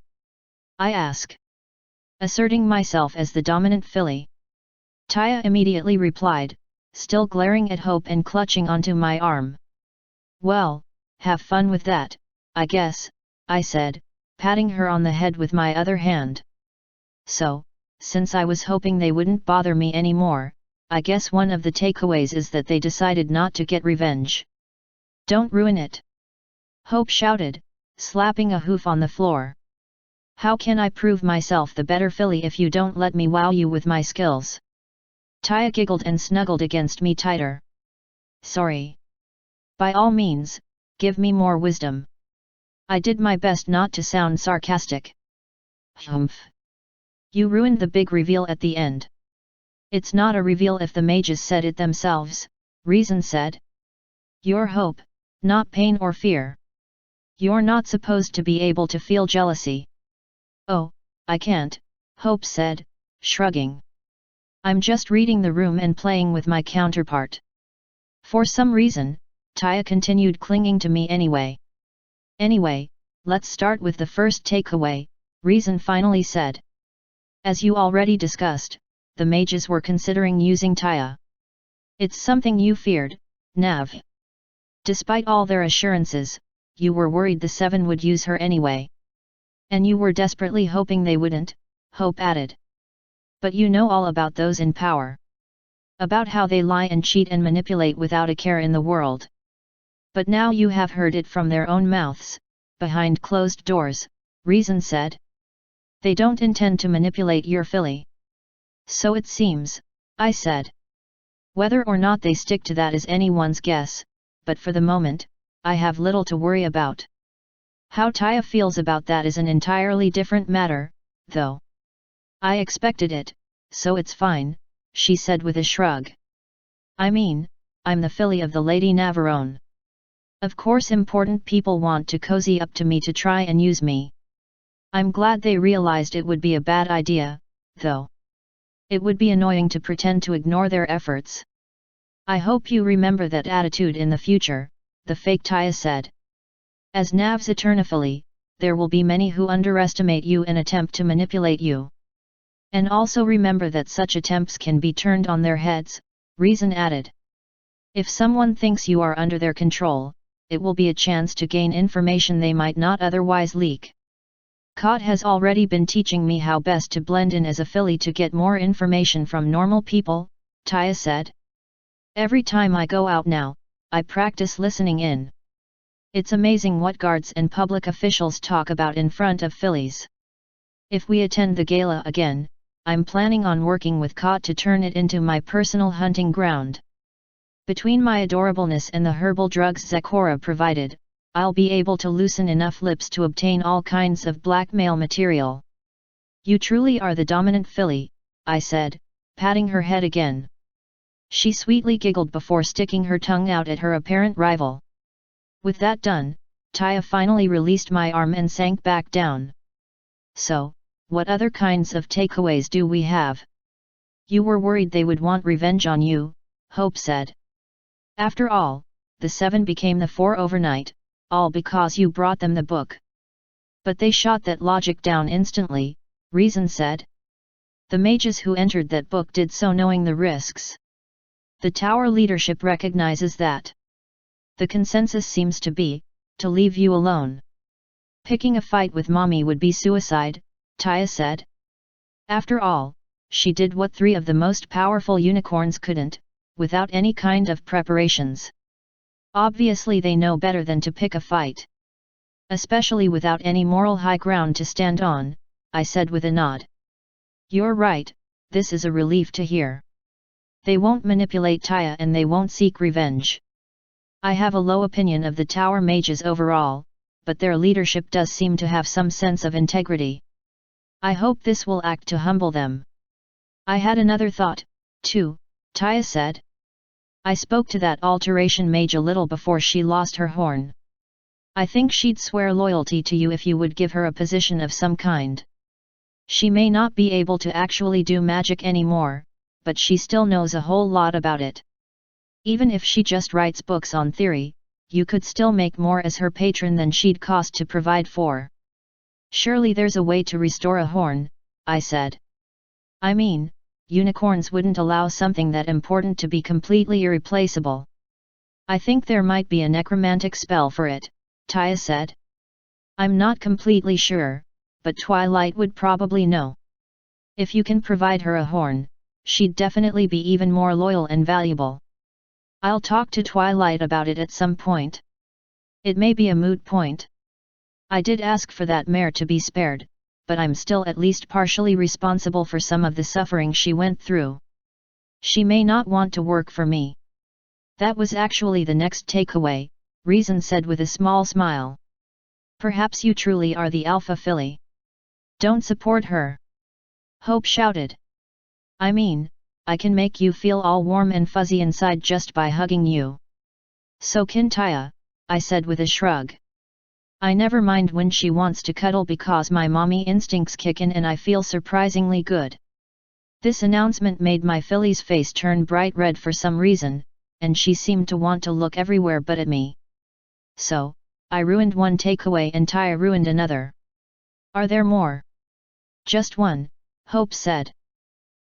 I ask. Asserting myself as the dominant filly. Taya immediately replied, still glaring at Hope and clutching onto my arm. Well, have fun with that, I guess, I said, patting her on the head with my other hand. So, since I was hoping they wouldn't bother me anymore, I guess one of the takeaways is that they decided not to get revenge. Don't ruin it! Hope shouted, slapping a hoof on the floor. How can I prove myself the better filly if you don't let me wow you with my skills? Taya giggled and snuggled against me tighter. Sorry. By all means, give me more wisdom. I did my best not to sound sarcastic. Humph. You ruined the big reveal at the end. It's not a reveal if the mages said it themselves, Reason said. Your hope, not pain or fear. You're not supposed to be able to feel jealousy. Oh, I can't, Hope said, shrugging. I'm just reading the room and playing with my counterpart. For some reason, Taya continued clinging to me anyway. Anyway, let's start with the first takeaway, Reason finally said. As you already discussed, the mages were considering using Taya. It's something you feared, Nav. Despite all their assurances, you were worried the seven would use her anyway. And you were desperately hoping they wouldn't, Hope added. But you know all about those in power. About how they lie and cheat and manipulate without a care in the world. But now you have heard it from their own mouths, behind closed doors, Reason said. They don't intend to manipulate your filly. So it seems, I said. Whether or not they stick to that is anyone's guess, but for the moment, I have little to worry about. How Taya feels about that is an entirely different matter, though. I expected it, so it's fine, she said with a shrug. I mean, I'm the filly of the Lady Navarone. Of course important people want to cozy up to me to try and use me. I'm glad they realized it would be a bad idea, though. It would be annoying to pretend to ignore their efforts. I hope you remember that attitude in the future, the fake Taya said. As Nav's Eternifilly, there will be many who underestimate you and attempt to manipulate you. And also remember that such attempts can be turned on their heads, Reason added. If someone thinks you are under their control, it will be a chance to gain information they might not otherwise leak. Kot has already been teaching me how best to blend in as a filly to get more information from normal people, Taya said. Every time I go out now, I practice listening in. It's amazing what guards and public officials talk about in front of fillies. If we attend the gala again, I'm planning on working with Kot to turn it into my personal hunting ground. Between my adorableness and the herbal drugs Zakora provided, I'll be able to loosen enough lips to obtain all kinds of blackmail material. You truly are the dominant filly, I said, patting her head again. She sweetly giggled before sticking her tongue out at her apparent rival. With that done, Taya finally released my arm and sank back down. So, what other kinds of takeaways do we have? You were worried they would want revenge on you, Hope said. After all, the 7 became the 4 overnight, all because you brought them the book. But they shot that logic down instantly, Reason said. The mages who entered that book did so knowing the risks. The tower leadership recognizes that. The consensus seems to be, to leave you alone. Picking a fight with mommy would be suicide, Taya said. After all, she did what 3 of the most powerful unicorns couldn't, without any kind of preparations. Obviously they know better than to pick a fight. Especially without any moral high ground to stand on, I said with a nod. You're right, this is a relief to hear. They won't manipulate Taya and they won't seek revenge. I have a low opinion of the tower mages overall, but their leadership does seem to have some sense of integrity. I hope this will act to humble them. I had another thought, too, Taya said. I spoke to that alteration mage a little before she lost her horn. I think she'd swear loyalty to you if you would give her a position of some kind. She may not be able to actually do magic anymore, but she still knows a whole lot about it. Even if she just writes books on theory, you could still make more as her patron than she'd cost to provide for. Surely there's a way to restore a horn, I said. I mean, unicorns wouldn't allow something that important to be completely irreplaceable. I think there might be a necromantic spell for it, Taya said. I'm not completely sure, but Twilight would probably know. If you can provide her a horn, she'd definitely be even more loyal and valuable. I'll talk to Twilight about it at some point. It may be a moot point. I did ask for that mare to be spared, but I'm still at least partially responsible for some of the suffering she went through. She may not want to work for me. That was actually the next takeaway, Reason said with a small smile. Perhaps you truly are the alpha filly. Don't support her. Hope shouted. I mean, I can make you feel all warm and fuzzy inside just by hugging you. So can Taya, I said with a shrug. I never mind when she wants to cuddle because my mommy instincts kick in and I feel surprisingly good. This announcement made my filly's face turn bright red for some reason, and she seemed to want to look everywhere but at me. So, I ruined one takeaway and Taya ruined another. Are there more? Just one, Hope said.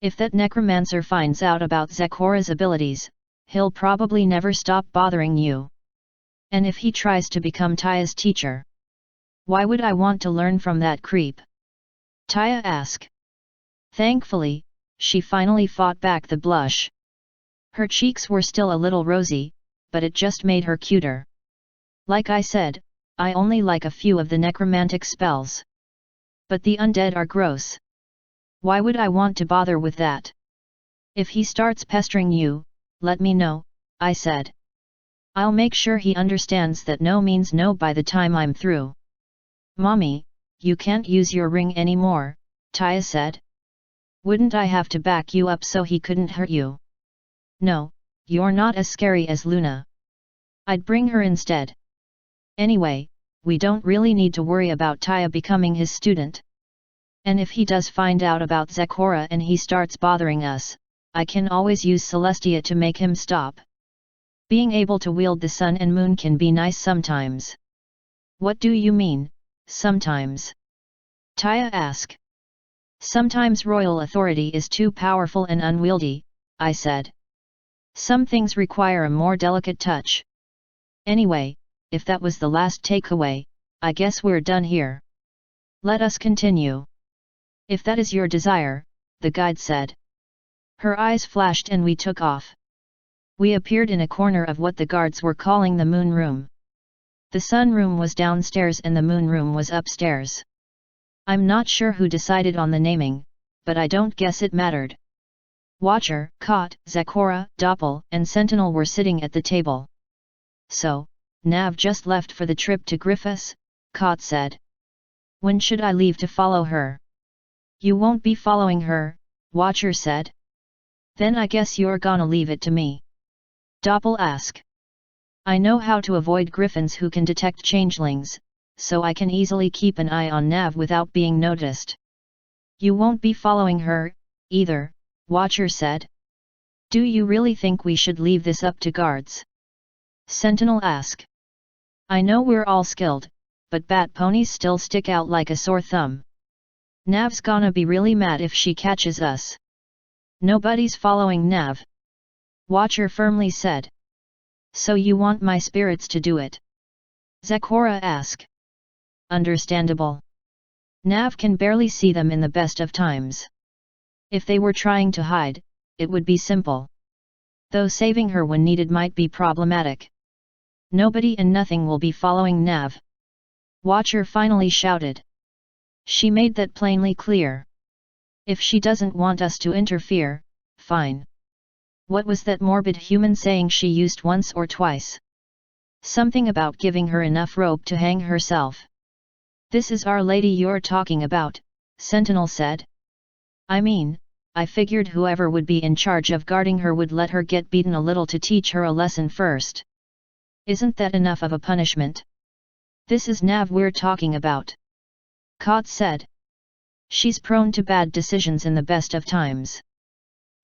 If that necromancer finds out about Zecora's abilities, he'll probably never stop bothering you. And if he tries to become Taya's teacher, why would I want to learn from that creep? Taya asked. Thankfully, she finally fought back the blush. Her cheeks were still a little rosy, but it just made her cuter. Like I said, I only like a few of the necromantic spells. But the undead are gross. Why would I want to bother with that? If he starts pestering you, let me know, I said. I'll make sure he understands that no means no by the time I'm through. Mommy, you can't use your ring anymore, Taya said. Wouldn't I have to back you up so he couldn't hurt you? No, you're not as scary as Luna. I'd bring her instead. Anyway, we don't really need to worry about Taya becoming his student. And if he does find out about Zecora and he starts bothering us, I can always use Celestia to make him stop. Being able to wield the sun and moon can be nice sometimes. What do you mean, sometimes? Taya asked. Sometimes royal authority is too powerful and unwieldy, I said. Some things require a more delicate touch. Anyway, if that was the last takeaway, I guess we're done here. Let us continue. If that is your desire, the guide said. Her eyes flashed and we took off. We appeared in a corner of what the guards were calling the moon room. The sun room was downstairs and the moon room was upstairs. I'm not sure who decided on the naming, but I don't guess it mattered. Watcher, Kot, Zecora, Doppel, and Sentinel were sitting at the table. So, Nav just left for the trip to Griffiths, Kot said. When should I leave to follow her? You won't be following her, Watcher said. Then I guess you're gonna leave it to me? Doppel asked. I know how to avoid griffins who can detect changelings, so I can easily keep an eye on Nav without being noticed. You won't be following her, either, Watcher said. Do you really think we should leave this up to guards? Sentinel asked. I know we're all skilled, but bat ponies still stick out like a sore thumb. Nav's gonna be really mad if she catches us. Nobody's following Nav. Watcher firmly said. So you want my spirits to do it? Zakora asked. Understandable. Nav can barely see them in the best of times. If they were trying to hide, it would be simple. Though saving her when needed might be problematic. Nobody and nothing will be following Nav. Watcher finally shouted. She made that plainly clear. If she doesn't want us to interfere, fine. What was that morbid human saying she used once or twice? Something about giving her enough rope to hang herself. This is Our Lady you're talking about, Sentinel said. I mean, I figured whoever would be in charge of guarding her would let her get beaten a little to teach her a lesson first. Isn't that enough of a punishment? This is Nav we're talking about. Kot said. She's prone to bad decisions in the best of times.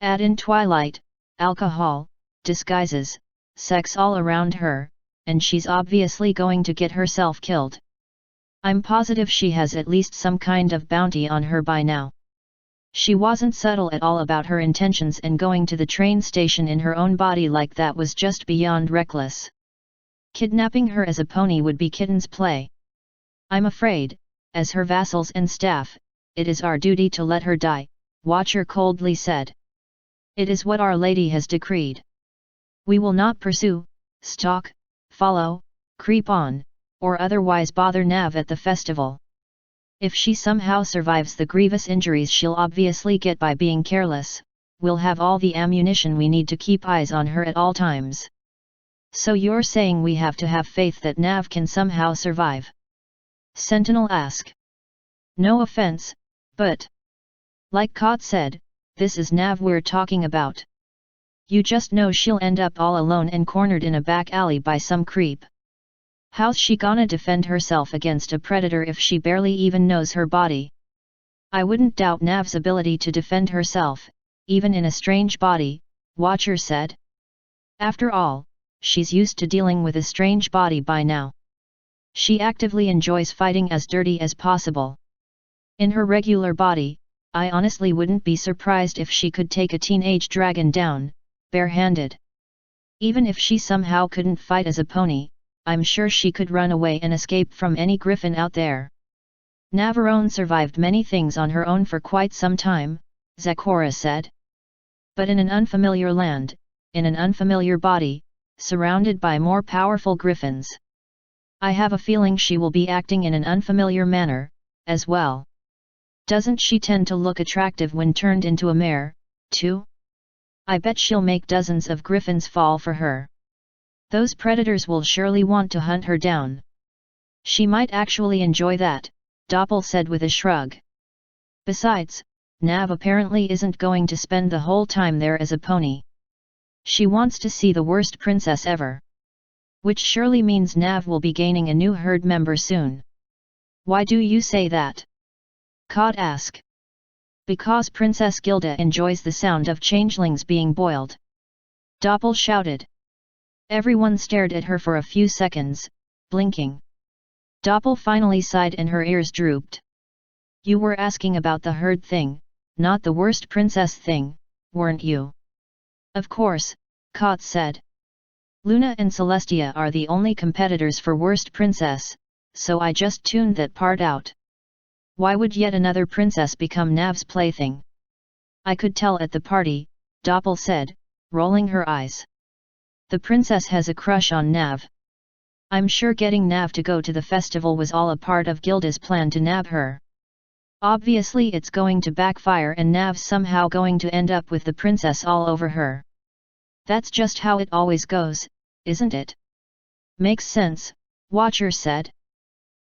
Add in twilight, alcohol, disguises, sex all around her, and she's obviously going to get herself killed. I'm positive she has at least some kind of bounty on her by now. She wasn't subtle at all about her intentions, and going to the train station in her own body like that was just beyond reckless. Kidnapping her as a pony would be kitten's play. I'm afraid, as her vassals and staff, it is our duty to let her die, Watcher coldly said. It is what Our Lady has decreed. We will not pursue, stalk, follow, creep on, or otherwise bother Nav at the festival. If she somehow survives the grievous injuries she'll obviously get by being careless, we'll have all the ammunition we need to keep eyes on her at all times. So you're saying we have to have faith that Nav can somehow survive? Sentinel asked. No offense, but... Like Kot said, this is Nav we're talking about. You just know she'll end up all alone and cornered in a back alley by some creep. How's she gonna defend herself against a predator if she barely even knows her body? I wouldn't doubt Nav's ability to defend herself, even in a strange body, Watcher said. After all, she's used to dealing with a strange body by now. She actively enjoys fighting as dirty as possible. In her regular body, I honestly wouldn't be surprised if she could take a teenage dragon down, barehanded. Even if she somehow couldn't fight as a pony, I'm sure she could run away and escape from any griffin out there. Navarone survived many things on her own for quite some time, Zakora said. But in an unfamiliar land, in an unfamiliar body, surrounded by more powerful griffins. I have a feeling she will be acting in an unfamiliar manner, as well. Doesn't she tend to look attractive when turned into a mare, too? I bet she'll make dozens of griffins fall for her. Those predators will surely want to hunt her down. She might actually enjoy that, Doppel said with a shrug. Besides, Nav apparently isn't going to spend the whole time there as a pony. She wants to see the worst princess ever. Which surely means Nav will be gaining a new herd member soon. Why do you say that? Kot asked. Because Princess Gilda enjoys the sound of changelings being boiled. Doppel shouted. Everyone stared at her for a few seconds, blinking. Doppel finally sighed and her ears drooped. You were asking about the herd thing, not the worst princess thing, weren't you? Of course, Kot said. Luna and Celestia are the only competitors for worst princess, so I just tuned that part out. Why would yet another princess become Nav's plaything? I could tell at the party, Doppel said, rolling her eyes. The princess has a crush on Nav. I'm sure getting Nav to go to the festival was all a part of Gilda's plan to nab her. Obviously it's going to backfire and Nav's somehow going to end up with the princess all over her. That's just how it always goes, isn't it? Makes sense, Watcher said.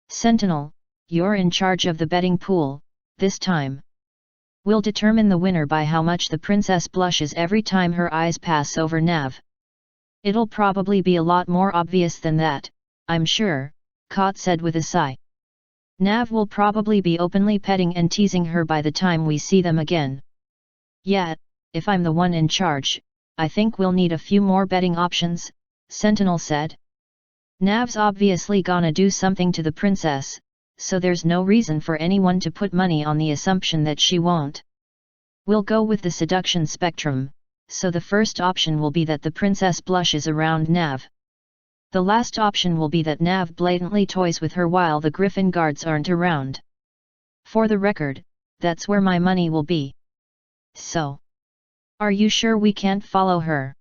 Sentinel, you're in charge of the betting pool, this time. We'll determine the winner by how much the princess blushes every time her eyes pass over Nav. It'll probably be a lot more obvious than that, I'm sure, Kot said with a sigh. Nav will probably be openly petting and teasing her by the time we see them again. Yeah, if I'm the one in charge, I think we'll need a few more betting options, Sentinel said. Nav's obviously gonna do something to the princess, so there's no reason for anyone to put money on the assumption that she won't. We'll go with the seduction spectrum, so the first option will be that the princess blushes around Nav. The last option will be that Nav blatantly toys with her while the Griffin guards aren't around. For the record, that's where my money will be. So, are you sure we can't follow her?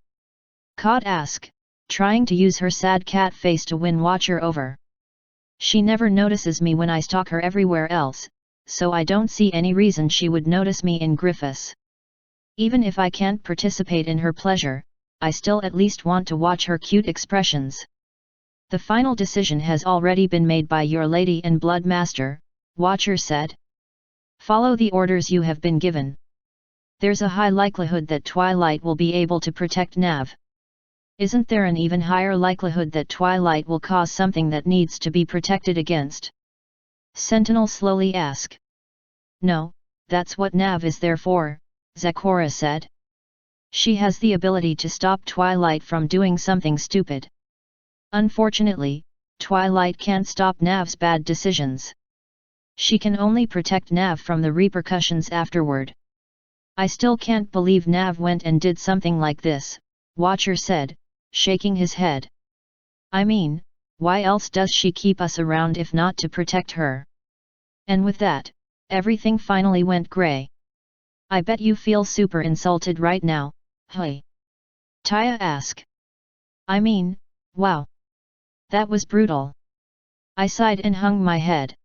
Kot asked, trying to use her sad cat face to win Watcher over. She never notices me when I stalk her everywhere else, so I don't see any reason she would notice me in Griffiths. Even if I can't participate in her pleasure, I still at least want to watch her cute expressions. The final decision has already been made by your lady and blood master, Watcher said. Follow the orders you have been given. There's a high likelihood that Twilight will be able to protect Nav. Isn't there an even higher likelihood that Twilight will cause something that needs to be protected against? Sentinel slowly asked. No, that's what Nav is there for, Zecora said. She has the ability to stop Twilight from doing something stupid. Unfortunately, Twilight can't stop Nav's bad decisions. She can only protect Nav from the repercussions afterward. I still can't believe Nav went and did something like this, Watcher said, shaking his head. I mean, why else does she keep us around if not to protect her? And with that, everything finally went grey. I bet you feel super insulted right now, hey? Taya asked. I mean, wow. That was brutal. I sighed and hung my head.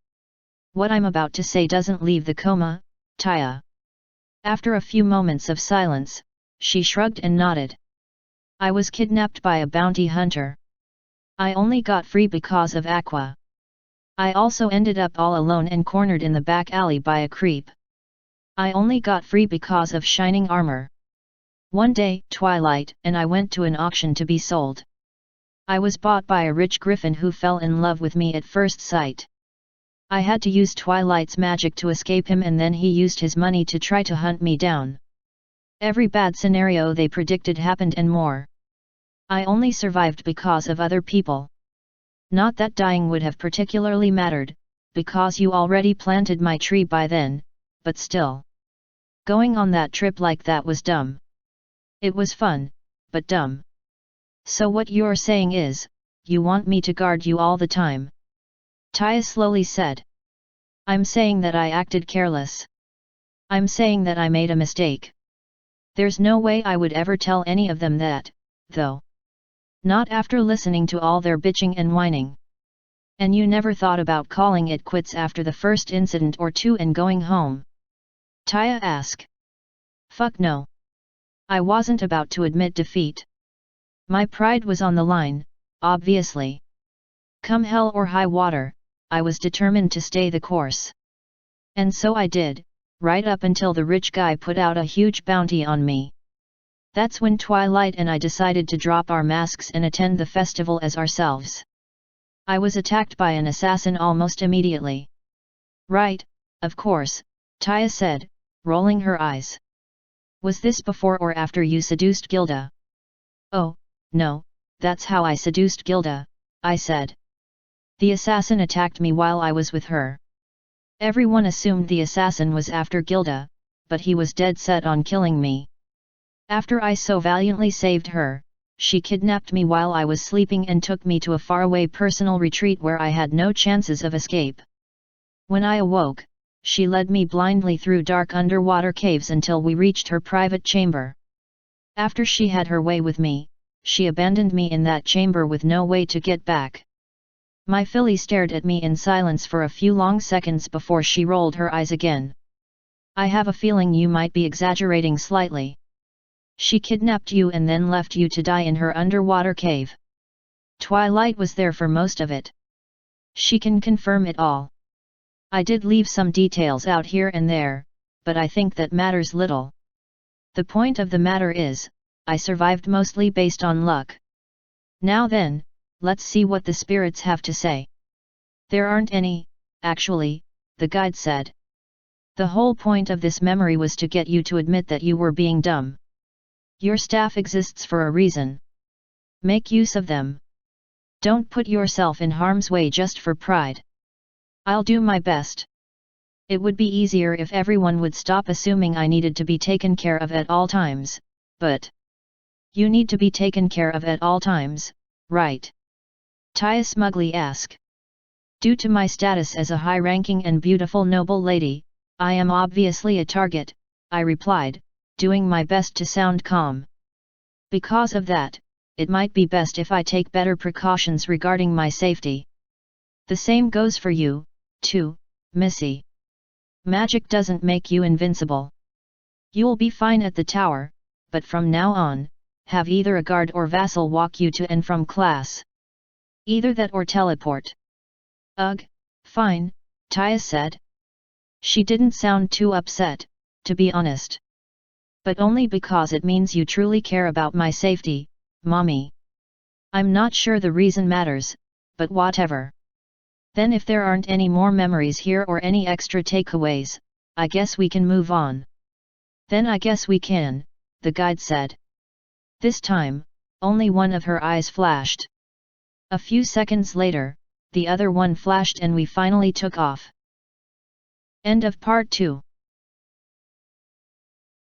What I'm about to say doesn't leave the coma, Taya. After a few moments of silence, she shrugged and nodded. I was kidnapped by a bounty hunter. I only got free because of Aqua. I also ended up all alone and cornered in the back alley by a creep. I only got free because of shining armor. One day, Twilight and I went to an auction to be sold. I was bought by a rich griffin who fell in love with me at first sight. I had to use Twilight's magic to escape him and then he used his money to try to hunt me down. Every bad scenario they predicted happened and more. I only survived because of other people. Not that dying would have particularly mattered, because you already planted my tree by then, but still. Going on that trip like that was dumb. It was fun, but dumb. So what you're saying is, you want me to guard you all the time? Taya slowly said. I'm saying that I acted careless. I'm saying that I made a mistake. There's no way I would ever tell any of them that, though. Not after listening to all their bitching and whining. And you never thought about calling it quits after the first incident or two and going home? Taya asked. Fuck no. I wasn't about to admit defeat. My pride was on the line, obviously. Come hell or high water, I was determined to stay the course. And so I did, right up until the rich guy put out a huge bounty on me. That's when Twilight and I decided to drop our masks and attend the festival as ourselves. I was attacked by an assassin almost immediately. Right, of course, Taya said, rolling her eyes. Was this before or after you seduced Gilda? Oh, no, that's how I seduced Gilda, I said. The assassin attacked me while I was with her. Everyone assumed the assassin was after Gilda, but he was dead set on killing me. After I so valiantly saved her, she kidnapped me while I was sleeping and took me to a faraway personal retreat where I had no chances of escape. When I awoke, she led me blindly through dark underwater caves until we reached her private chamber. After she had her way with me, she abandoned me in that chamber with no way to get back. My filly stared at me in silence for a few long seconds before she rolled her eyes again. I have a feeling you might be exaggerating slightly. She kidnapped you and then left you to die in her underwater cave. Twilight was there for most of it. She can confirm it all. I did leave some details out here and there, but I think that matters little. The point of the matter is, I survived mostly based on luck. Now then, let's see what the spirits have to say. There aren't any, actually, the guide said. The whole point of this memory was to get you to admit that you were being dumb. Your staff exists for a reason. Make use of them. Don't put yourself in harm's way just for pride. I'll do my best. It would be easier if everyone would stop assuming I needed to be taken care of at all times, but you need to be taken care of at all times, right? Taya smugly asked. Due to my status as a high-ranking and beautiful noble lady, I am obviously a target, I replied, doing my best to sound calm. Because of that, it might be best if I take better precautions regarding my safety. The same goes for you, too, Missy. Magic doesn't make you invincible. You'll be fine at the tower, but from now on, have either a guard or vassal walk you to and from class. Either that or teleport. Ugh, fine, Taya said. She didn't sound too upset, to be honest. But only because it means you truly care about my safety, Mommy. I'm not sure the reason matters, but whatever. Then if there aren't any more memories here or any extra takeaways, I guess we can move on. Then I guess we can, the guide said. This time, only one of her eyes flashed. A few seconds later, the other one flashed and we finally took off. End of part 2.